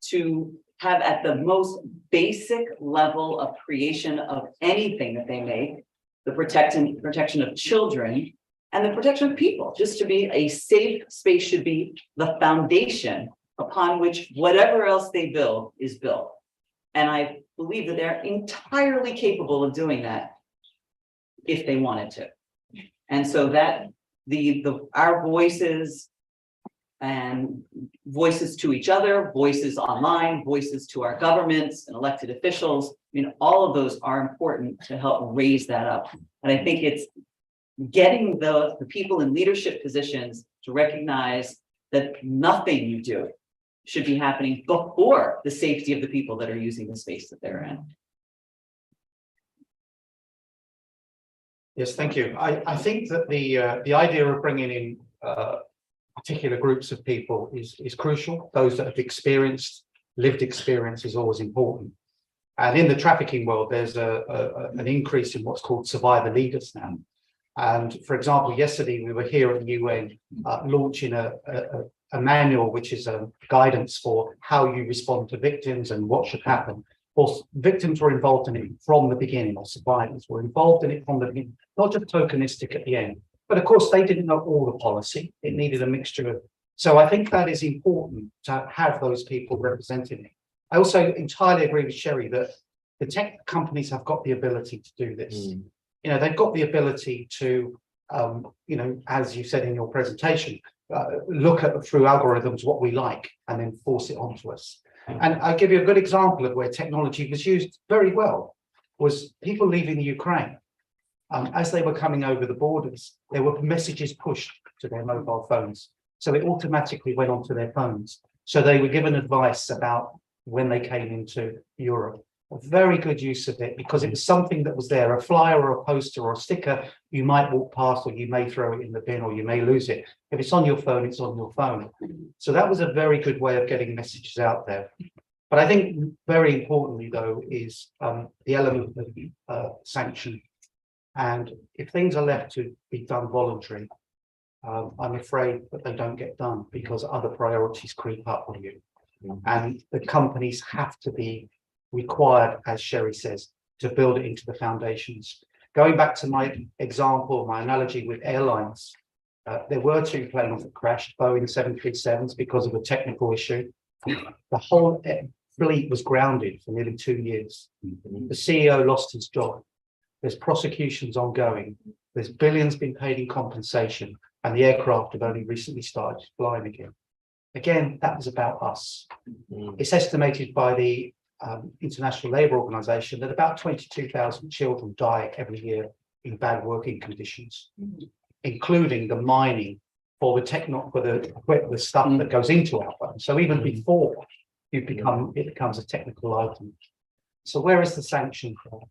to have at the most basic level of creation of anything that they make, the protection of children and the protection of people, just to be a safe space should be the foundation upon which whatever else they build is built. And I believe that they're entirely capable of doing that if they wanted to. And so that our voices and voices to each other, voices online, voices to our governments and elected officials, all of those are important to help raise that up. And I think it's getting the people in leadership positions to recognize that nothing you do should be happening before the safety of the people that are using the space that they're in. Yes, thank you. I think that the idea of bringing in particular groups of people is crucial. Those that have lived experience is always important. And in the trafficking world, there's an increase in what's called survivor leaders now. And for example, yesterday we were here at the UN launching a manual, which is a guidance for how you respond to victims and what should happen. Of course, victims were involved in it from the beginning, or survivors were involved in it from the beginning, not just tokenistic at the end. But of course, they didn't know all the policy. It needed a mixture of So I think that is important to have those people represented. I also entirely agree with Sherry that the tech companies have got the ability to do this. You know, they've got the ability to, you know, as you said in your presentation, look at through algorithms what we like and then force it onto us. And I'll give you a good example of where technology was used very well, was people leaving Ukraine. As they were coming over the borders, there were messages pushed to their mobile phones. So it automatically went onto their phones. So they were given advice about when they came into Europe. A very good use of it because it was something that was there, a flyer or a poster or a sticker you might walk past, or you may throw it in the bin, or you may lose it. If it's on your phone, it's on your phone. So that was a very good way of getting messages out there. But I think very importantly, though, is the element of sanction. And if things are left to be done voluntary, I'm afraid that they don't get done because other priorities creep up on you. And the companies have to be required, as Sherry says, to build it into the foundations. Going back to my example, my analogy with airlines, there were 2 planes that crashed, Boeing 737s, because of a technical issue. The whole fleet was grounded for nearly 2 years. The CEO lost his job. There's prosecutions ongoing. There's billions been paid in compensation, and the aircraft have only recently started flying again. Again, that was about us. It's estimated by the International Labour Organization that about 22,000 children die every year in bad working conditions, including the mining for the stuff that goes into our phones. So even before it becomes a technical item. So where is the sanction for?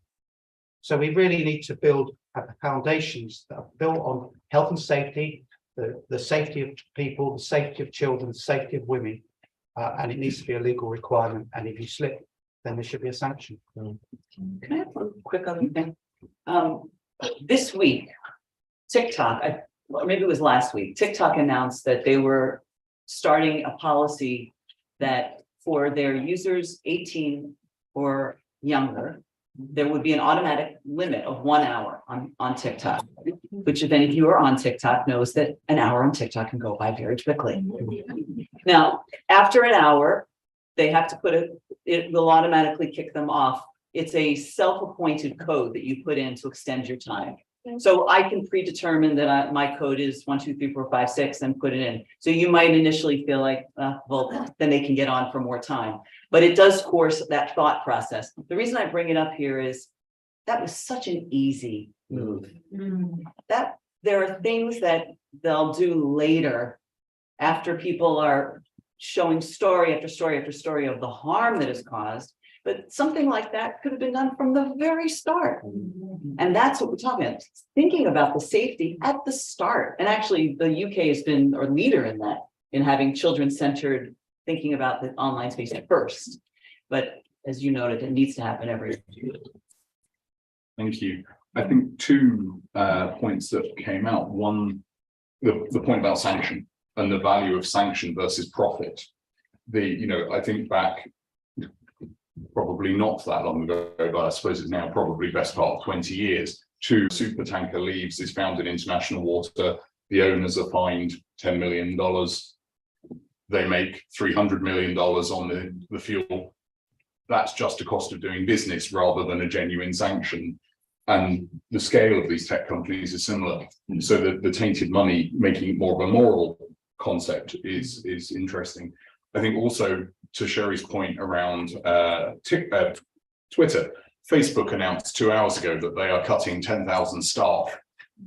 So we really need to build the foundations that are built on health and safety, the safety of people, the safety of children, the safety of women, and it needs to be a legal requirement. And if you slip, then there should be a sanction. Can I have one quick other thing? This week, TikTok, or maybe it was last week, TikTok announced that they were starting a policy that for their users 18 or younger, there would be an automatic limit of 1 hour on TikTok, which if any of you are on TikTok knows that an hour on TikTok can go by very quickly. Now, after an hour, they have to put it will automatically kick them off. It's a self-appointed code that you put in to extend your time. So I can predetermine that my code is 1, 2, 3, 4, 5, 6 and put it in. So you might initially feel like, well, then they can get on for more time. But it does force that thought process. The reason I bring it up here is that was such an easy move. That there are things that they'll do later after people are showing story after story after story of the harm that is caused. But something like that could have been done from the very start. And that's what we're talking about, thinking about the safety at the start. And actually, the UK has been a leader in that, in having children-centered thinking about the online space first. But as you noted, it needs to happen every year. Thank you. I think 2 points that came out. One, the point about sanction and the value of sanction versus profit. I think back probably not that long ago, but I suppose it's now probably best part of 20 years. 2 super tanker leaves, is found in international water. The owners are fined $10 million. They make $300 million on the fuel. That's just a cost of doing business rather than a genuine sanction. And the scale of these tech companies is similar. So the tainted money, making it more of a moral concept is interesting. I think also to Sherry's point around Twitter, Facebook announced 2 hours ago that they are cutting 10,000 staff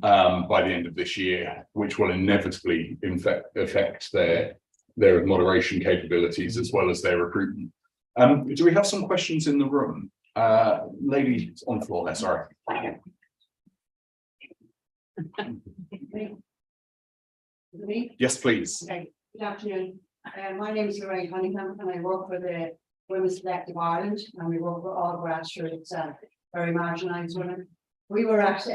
by the end of this year, which will inevitably affect their moderation capabilities as well as their recruitment. Do we have some questions in the room? Lady on the floor there, sorry. Yes, please. Okay, good afternoon. My name is Lorraine Cunningham and I work for the Women's Collective Ireland, and we work with all grassroots very marginalised women. We were at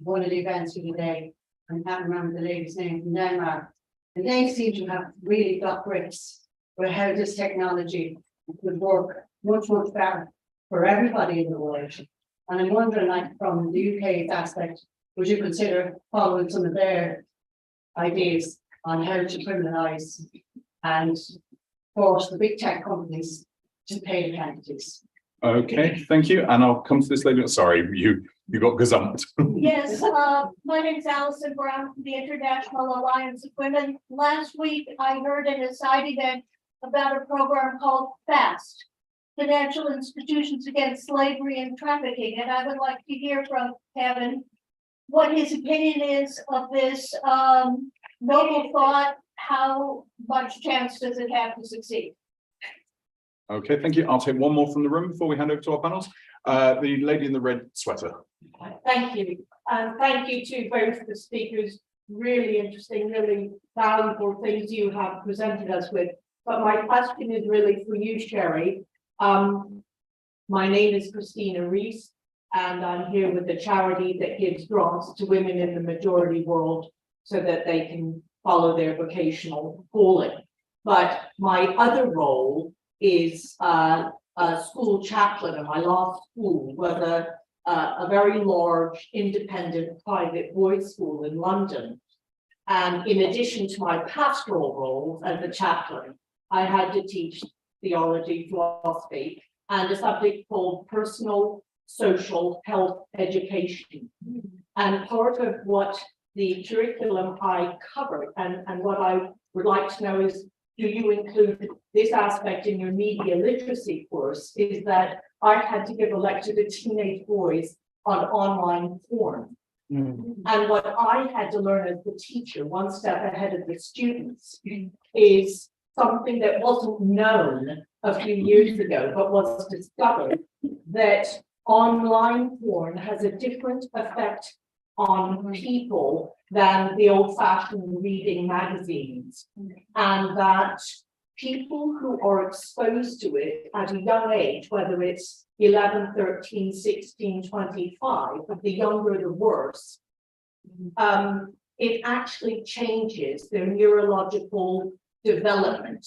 one of the events the other day, and I can't remember the lady's name, from Denmark, and they seem to have really got grips with how this technology would work much better for everybody in the world. And I'm wondering, like, from the UK aspect, would you consider following some of their ideas on how to criminalise and force the big tech companies to pay the penalties. Okay, thank you. And I'll come to this later. Sorry, you got gazumped. Yes, my name is Allison Brown from the International Alliance of Women. Last week, I heard in a side event about a program called FAST, Financial Institutions Against Slavery and Trafficking, and I would like to hear from Kevin what his opinion is of this noble thought. How much chance does it have to succeed? Okay, thank you. I'll take one more from the room before we hand over to our panels. The lady in the red sweater. Thank you. And thank you to both the speakers. Really interesting, really valuable things you have presented us with. But my question is really for you, Sherry. My name is Christina Reese, and I'm here with the charity that gives grants to women in the majority world so that they can follow their vocational calling. But my other role is a school chaplain, and my last school was a very large independent private boys' school in London. And in addition to my pastoral role as a chaplain, I had to teach theology, philosophy, and a subject called personal social health education. And part of what the curriculum I covered, and what I would like to know is, do you include this aspect in your media literacy course, is that I had to give a lecture to teenage boys on online porn. And what I had to learn as the teacher, one step ahead of the students, is something that wasn't known a few years ago, but was discovered, that online porn has a different effect on people than the old-fashioned reading magazines, and that people who are exposed to it at a young age, whether it's 11, 13, 16, 25, but the younger the worse, it actually changes their neurological development.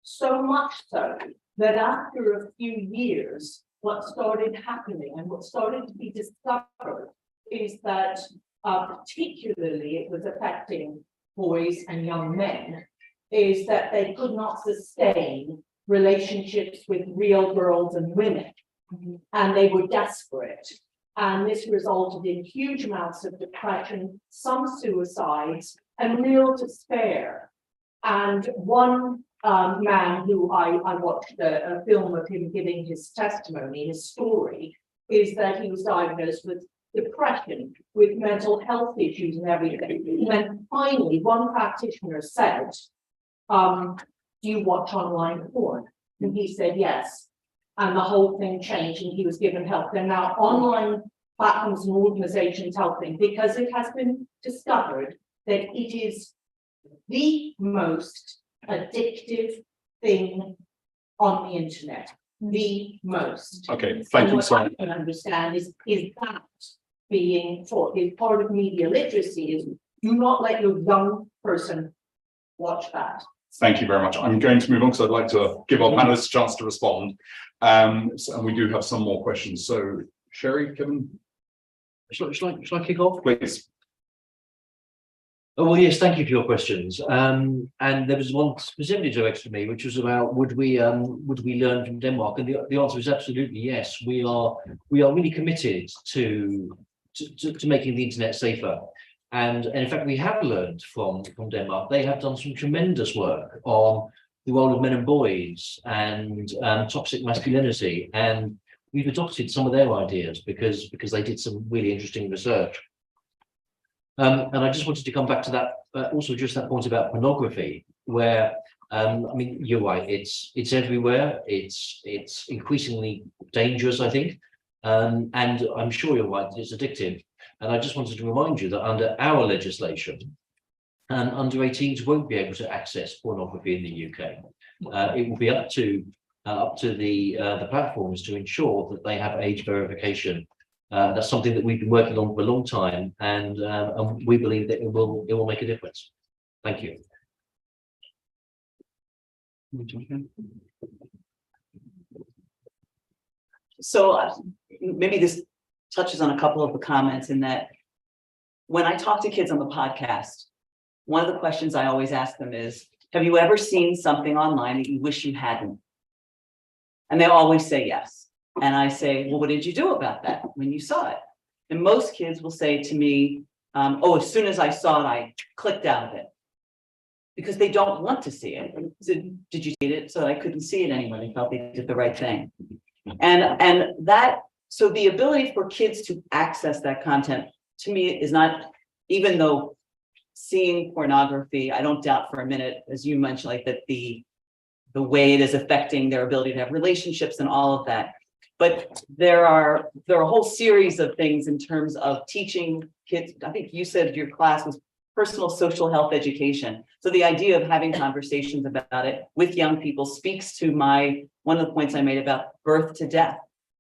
So much so that after a few years, what started happening and what started to be discovered is that particularly it was affecting boys and young men, is that they could not sustain relationships with real girls and women, and they were desperate. And this resulted in huge amounts of depression, some suicides, and real despair. And one man who I watched a film of him giving his testimony, his story, is that he was diagnosed with depression, with mental health issues and everything. And then finally, one practitioner said, do you watch online porn? And he said, yes. And the whole thing changed and he was given help. And now online platforms and organizations helping, because it has been discovered that it is the most addictive thing on the internet. The most. Okay, thank you. What Sorry. I can understand is that being taught, is part of media literacy, is do not let your young person watch that. Thank you very much. I'm going to move on because I'd like to give our panelists a chance to respond. And we do have some more questions. So Sherry, Kevin, Shall I kick off? please. Oh, well, yes, thank you for your questions. And there was one specifically directed to me, which was about would we learn from Denmark? And the answer is absolutely yes. We are really committed to making the internet safer. And in fact, we have learned from Denmark. They have done some tremendous work on the role of men and boys and toxic masculinity. And we've adopted some of their ideas because they did some really interesting research. And I just wanted to come back to that, also just that point about pornography, where I mean, you're right, it's everywhere, it's increasingly dangerous, I think, and I'm sure you're right that it's addictive. And I just wanted to remind you that under our legislation, under 18s won't be able to access pornography in the UK. It will be up to the platforms to ensure that they have age verification. That's something that we've been working on for a long time, and we believe that it will make a difference. Thank you. So maybe this touches on a couple of the comments in that when I talk to kids on the podcast, one of the questions I always ask them is, have you ever seen something online that you wish you hadn't? And they always say yes. And I say, well, what did you do about that when you saw it? And most kids will say to me, oh, as soon as I saw it, I clicked out of it. Because they don't want to see it. So, did you see it? So I couldn't see it anymore. They felt they did the right thing. And that, so the ability for kids to access that content, to me, is not, even though seeing pornography, I don't doubt for a minute, as you mentioned, like that the way it is affecting their ability to have relationships and all of that. But there are a whole series of things in terms of teaching kids. I think you said your class was personal social health education. So the idea of having conversations about it with young people speaks to one of the points I made about birth to death.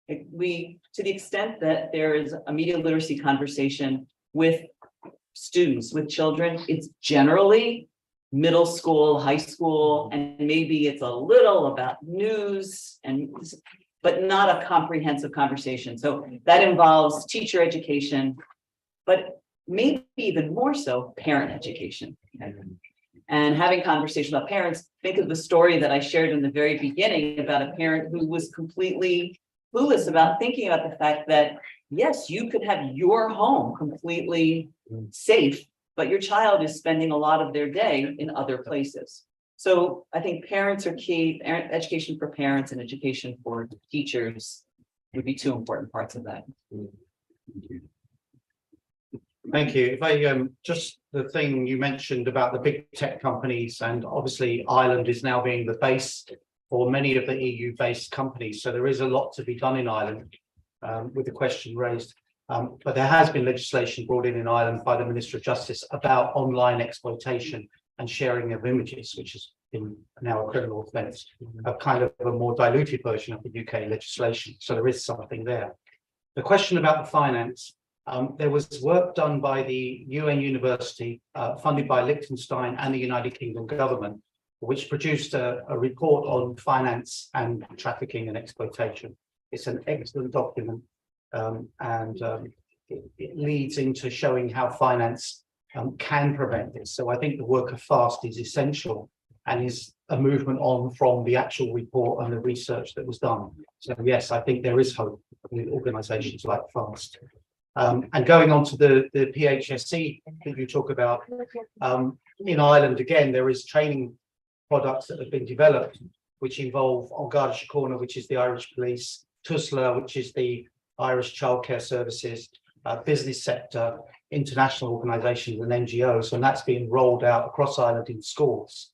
To the extent that there is a media literacy conversation with students, with children, it's generally middle school, high school, and maybe it's a little about news, but not a comprehensive conversation. So that involves teacher education, but maybe even more so parent education. And having conversations about parents. Think of the story that I shared in the very beginning about a parent who was completely clueless about thinking about the fact that, yes, you could have your home completely safe, but your child is spending a lot of their day in other places. So I think parents are key. Education for parents and education for teachers would be two important parts of that. Thank you. If I just the thing you mentioned about the big tech companies, and obviously Ireland is now being the base for many of the EU-based companies. So there is a lot to be done in Ireland with the question raised. But there has been legislation brought in Ireland by the Minister of Justice about online exploitation and sharing of images, which has been now a criminal offence, a kind of a more diluted version of the UK legislation. So there is something there. The question about the finance. There was work done by the UN University, funded by Liechtenstein and the United Kingdom government, which produced a report on finance and trafficking and exploitation. It's an excellent document, and it leads into showing how finance can prevent this. So I think the work of FAST is essential and is a movement on from the actual report and the research that was done. So yes, I think there is hope with organisations like FAST. And going on to the PHSE that you talk about, in Ireland, again, there is training products that have been developed, which involve An Garda Síochána, which is the Irish police, TUSLA, which is the Irish childcare services, business sector, international organisations and NGOs, and that's being rolled out across Ireland in schools,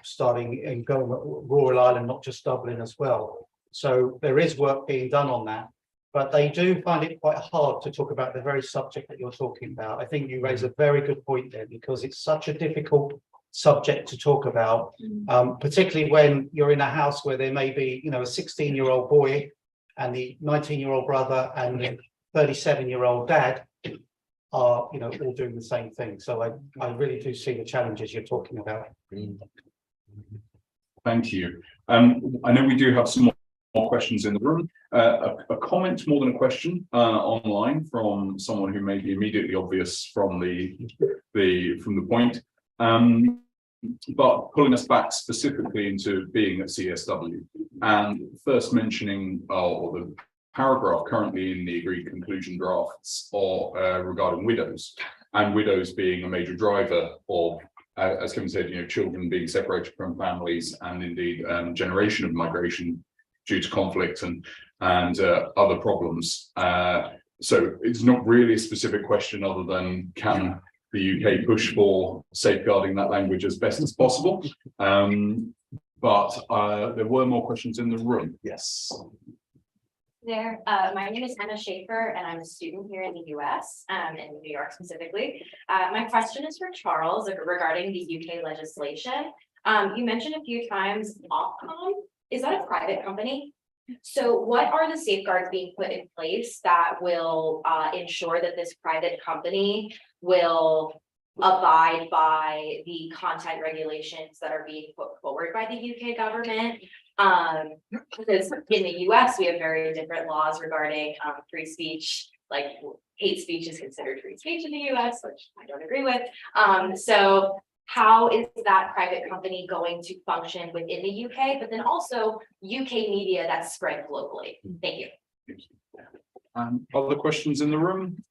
starting in rural Ireland, not just Dublin as well. So there is work being done on that. But they do find it quite hard to talk about the very subject that you're talking about. I think you raise a very good point there, because it's such a difficult subject to talk about, particularly when you're in a house where there may be, a 16-year-old boy and the 19-year-old brother and the 37-year-old dad are, all doing the same thing. So I really do see the challenges you're talking about. Thank you. I know we do have some more questions in the room. A comment more than a question online from someone who may be immediately obvious from the point, but pulling us back specifically into being at CSW, and first mentioning the paragraph currently in the agreed conclusion drafts regarding widows, and widows being a major driver of, as Kevin said, children being separated from families, and indeed generation of migration due to conflict and other problems. So it's not really a specific question other than, can the UK push for safeguarding that language as best as possible? But there were more questions in the room. Yes. My name is Emma Schaefer, and I'm a student here in the US, in New York specifically. My question is for Charles regarding the UK legislation. You mentioned a few times Ofcom. Is that a private company? So what are the safeguards being put in place that will ensure that this private company will abide by the content regulations that are being put forward by the UK government? Because in the US, we have very different laws regarding free speech, like hate speech is considered free speech in the US, which I don't agree with. So how is that private company going to function within the UK, but then also UK media that's spread globally? Thank you. Other questions in the room?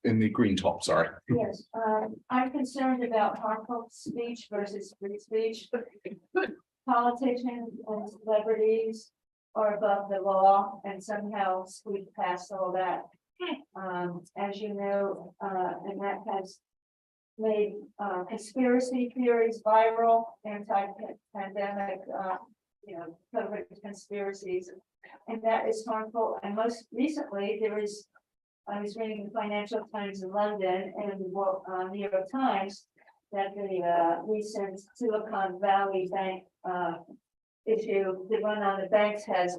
In the green top, sorry. Yes, I'm concerned about harmful speech versus free speech. Politicians and celebrities are above the law and somehow squeak past all that. As you know, and that has made conspiracy theories viral, anti-pandemic, COVID conspiracies, and that is harmful. And most recently, I was reading the Financial Times in London and the New York Times that the recent Silicon Valley Bank issue, the run on the banks has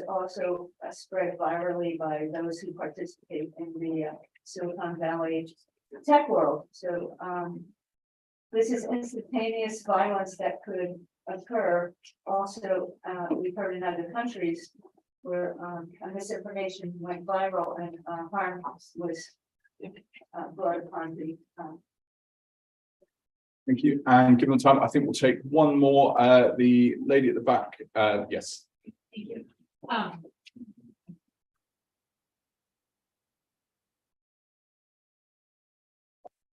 also spread virally by those who participate in the Silicon Valley tech world. So this is instantaneous violence that could occur. Also, we've heard in other countries where misinformation went viral and harm was brought upon the. Thank you. And given the time, I think we'll take one more. The lady at the back. Yes. Thank you.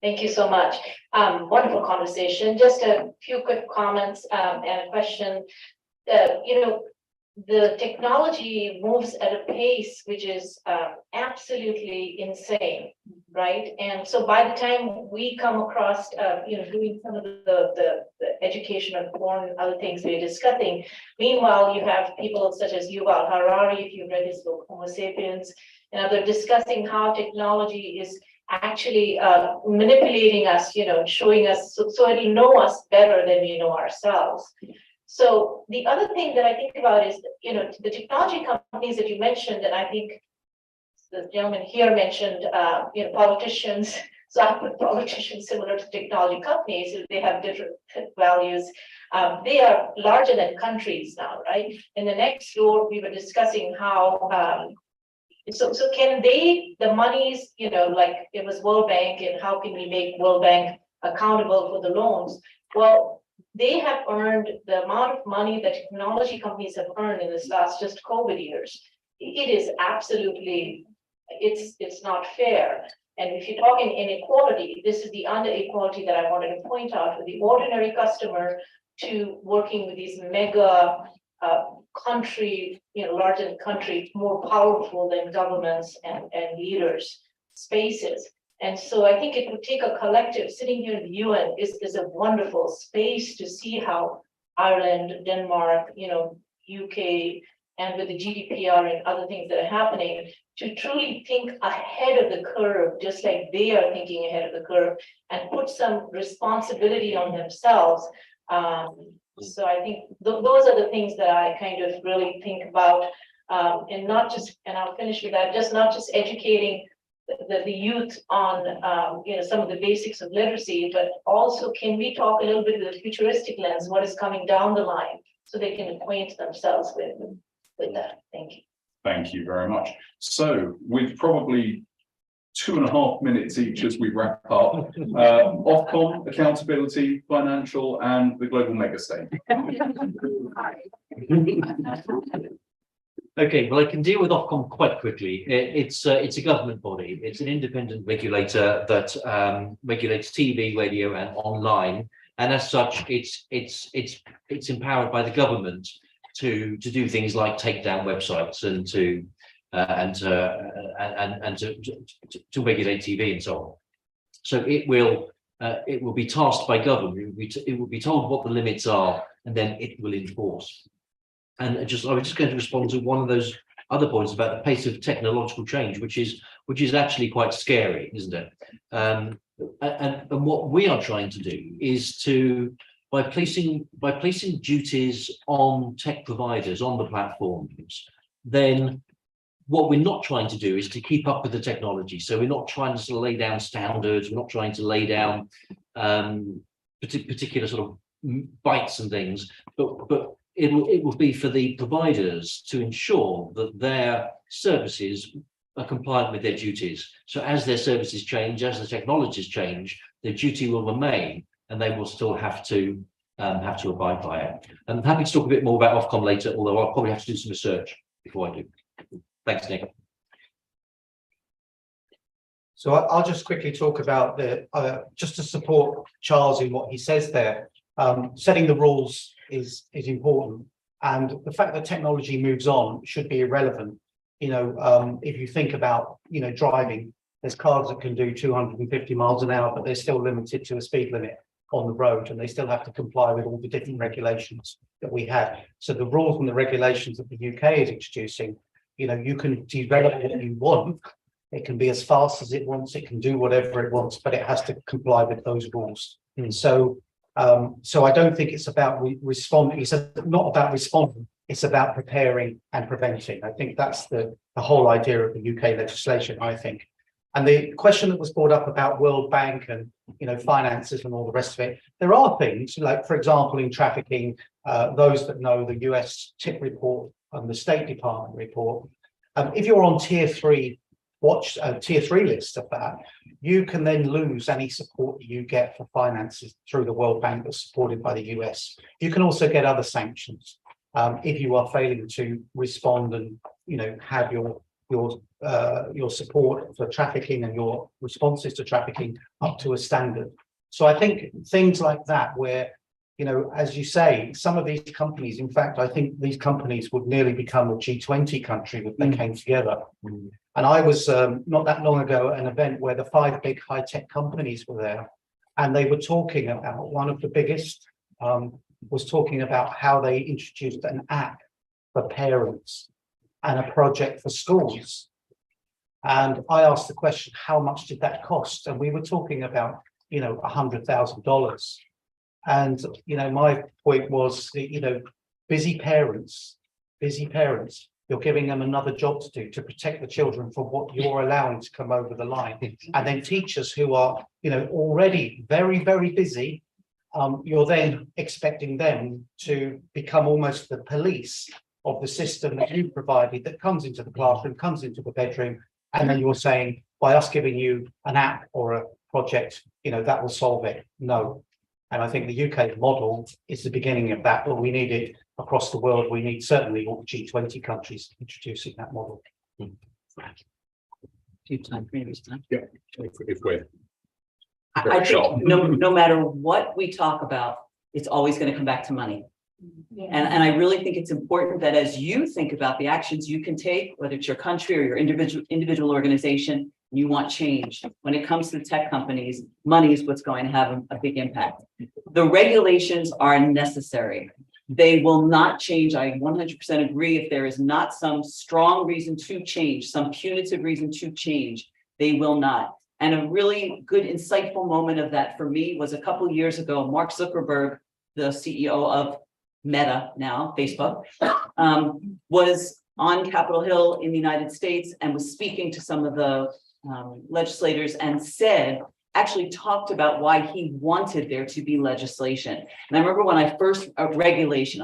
Thank you so much. Wonderful conversation. Just a few quick comments and a question. The technology moves at a pace which is absolutely insane, right? And so by the time we come across, doing some of the education on porn and other things we're discussing, meanwhile, you have people such as Yuval Harari, if you've read his book, Homo Sapiens, and they're discussing how technology is actually manipulating us, showing us, so it'll know us better than we know ourselves. So the other thing that I think about is, the technology companies that you mentioned, and I think the gentleman here mentioned, politicians. So I put politicians similar to technology companies, they have different values. They are larger than countries now, right? In the next door, we were discussing how, so can the monies, like it was World Bank, and how can we make World Bank accountable for the loans? Well, they have earned the amount of money that technology companies have earned in this last just COVID years. It is absolutely, it's not fair. And if you're talking inequality, this is the under equality that I wanted to point out, for the ordinary customer to working with these mega country, larger than country, more powerful than governments and leaders spaces. And so I think it would take a collective. Sitting here in the UN is a wonderful space to see how Ireland, Denmark, UK, and with the GDPR and other things that are happening, to truly think ahead of the curve, just like they are thinking ahead of the curve, and put some responsibility on themselves. So I think those are the things that I kind of really think about, and not just, and I'll finish with that, just not just educating the youth on some of the basics of literacy, but also can we talk a little bit of the futuristic lens, what is coming down the line, so they can acquaint themselves with that. Thank you. Thank you very much. So with probably 2.5 minutes each as we wrap up, Ofcom, accountability, financial, and the global mega state. Okay, well, I can deal with Ofcom quite quickly. It's a government body. It's an independent regulator that regulates TV, radio, and online. And as such, it's empowered by the government to do things like take down websites and to regulate TV and so on. So it will be tasked by government. It will be told what the limits are, and then it will enforce. And I was just going to respond to one of those other points about the pace of technological change, which is actually quite scary, isn't it? And what we are trying to do is by placing duties on tech providers on the platforms, then what we're not trying to do is to keep up with the technology. So we're not trying to sort of lay down standards. We're not trying to lay down particular sort of bytes and things, but it will be for the providers to ensure that their services are compliant with their duties. So as their services change, as the technologies change, their duty will remain, and they will still have to abide by it. I'm happy to talk a bit more about Ofcom later, although I'll probably have to do some research before I do. Thanks, Nick. So I'll just quickly talk about just to support Charles in what he says there. Setting the rules is important, and the fact that technology moves on should be irrelevant. If you think about, driving, there's cars that can do 250 miles an hour, but they're still limited to a speed limit on the road, and they still have to comply with all the different regulations that we have. So the rules and the regulations that the UK is introducing, you can develop what you want. It can be as fast as it wants. It can do whatever it wants, but it has to comply with those rules. So I don't think it's about responding. It's not about responding. It's about preparing and preventing. I think that's the whole idea of the UK legislation, I think. And the question that was brought up about World Bank and finances and all the rest of it, there are things like, for example, in trafficking, those that know the US tip report and the State Department report, if you're on tier 3 list of that, you can then lose any support that you get for finances through the World Bank that's supported by the US. You can also get other sanctions if you are failing to respond and have your support for trafficking and your responses to trafficking up to a standard. So I think things like that, where as you say, some of these companies, in fact, I think these companies would nearly become a G20 country if they came together. And I was not that long ago at an event where the 5 big high-tech companies were there, and they were talking about, one of the biggest was talking about how they introduced an app for parents and a project for schools. And I asked the question, how much did that cost? And we were talking about, $100,000. And, my point was, busy parents, you're giving them another job to do to protect the children from what you're allowing to come over the line. And then teachers who are, already very, very busy, you're then expecting them to become almost the police of the system that you provided that comes into the classroom, comes into the bedroom, and then you're saying, by us giving you an app or a project, that will solve it. No. And I think the UK model is the beginning of that, but we need it across the world. We need certainly all the G20 countries introducing that model. Few times, maybe it's time. Yeah, if we're I think no matter what we talk about, it's always going to come back to money. And I really think it's important that as you think about the actions you can take, whether it's your country or your individual organization, you want change. When it comes to the tech companies, money is what's going to have a big impact. The regulations are necessary. They will not change. I 100% agree. If there is not some strong reason to change, some punitive reason to change, they will not. And a really good, insightful moment of that for me was a couple of years ago. Mark Zuckerberg, the CEO of Meta, now Facebook, was on Capitol Hill in the United States and was speaking to some of the legislators and actually talked about why he wanted there to be legislation. And I remember when I first, a regulation.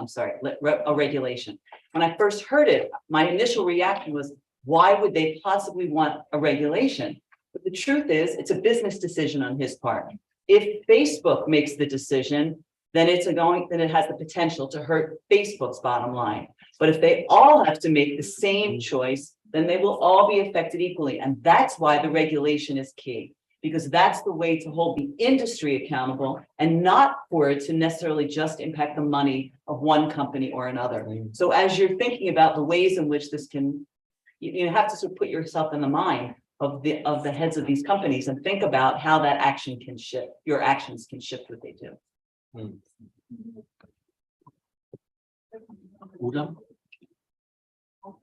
When I first heard it, my initial reaction was, why would they possibly want a regulation? But the truth is, it's a business decision on his part. If Facebook makes the decision, then it has the potential to hurt Facebook's bottom line. But if they all have to make the same choice, then they will all be affected equally. And that's why the regulation is key, because that's the way to hold the industry accountable and not for it to necessarily just impact the money of one company or another. So as you're thinking about the ways in which this can, you have to sort of put yourself in the mind of the heads of these companies and think about how that action can shift, your actions can shift what they do. All done.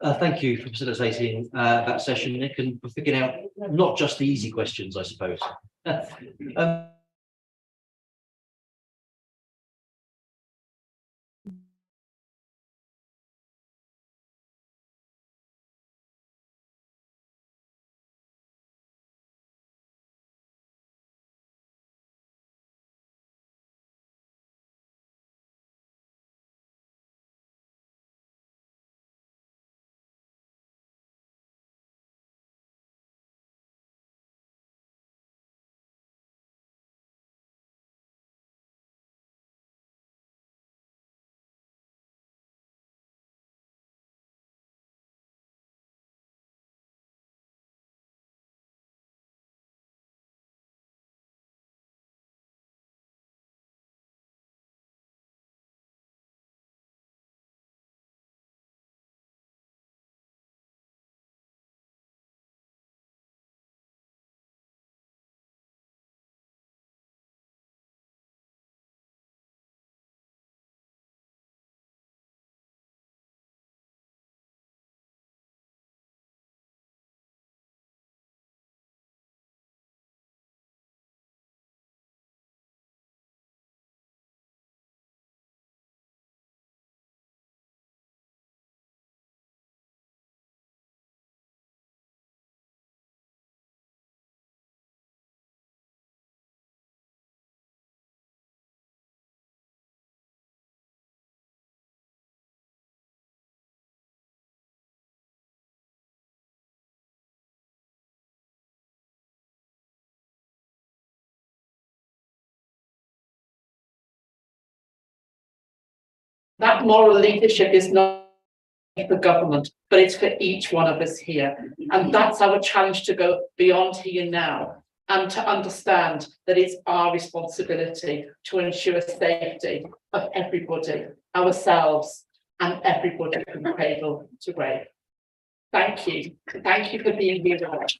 Thank you for facilitating that session, Nick, and for figuring out not just the easy questions, I suppose. That moral leadership is not for government, but it's for each one of us here. And that's our challenge, to go beyond here now and to understand that it's our responsibility to ensure safety of everybody, ourselves and everybody from cradle to grave. Thank you. Thank you for being here with us.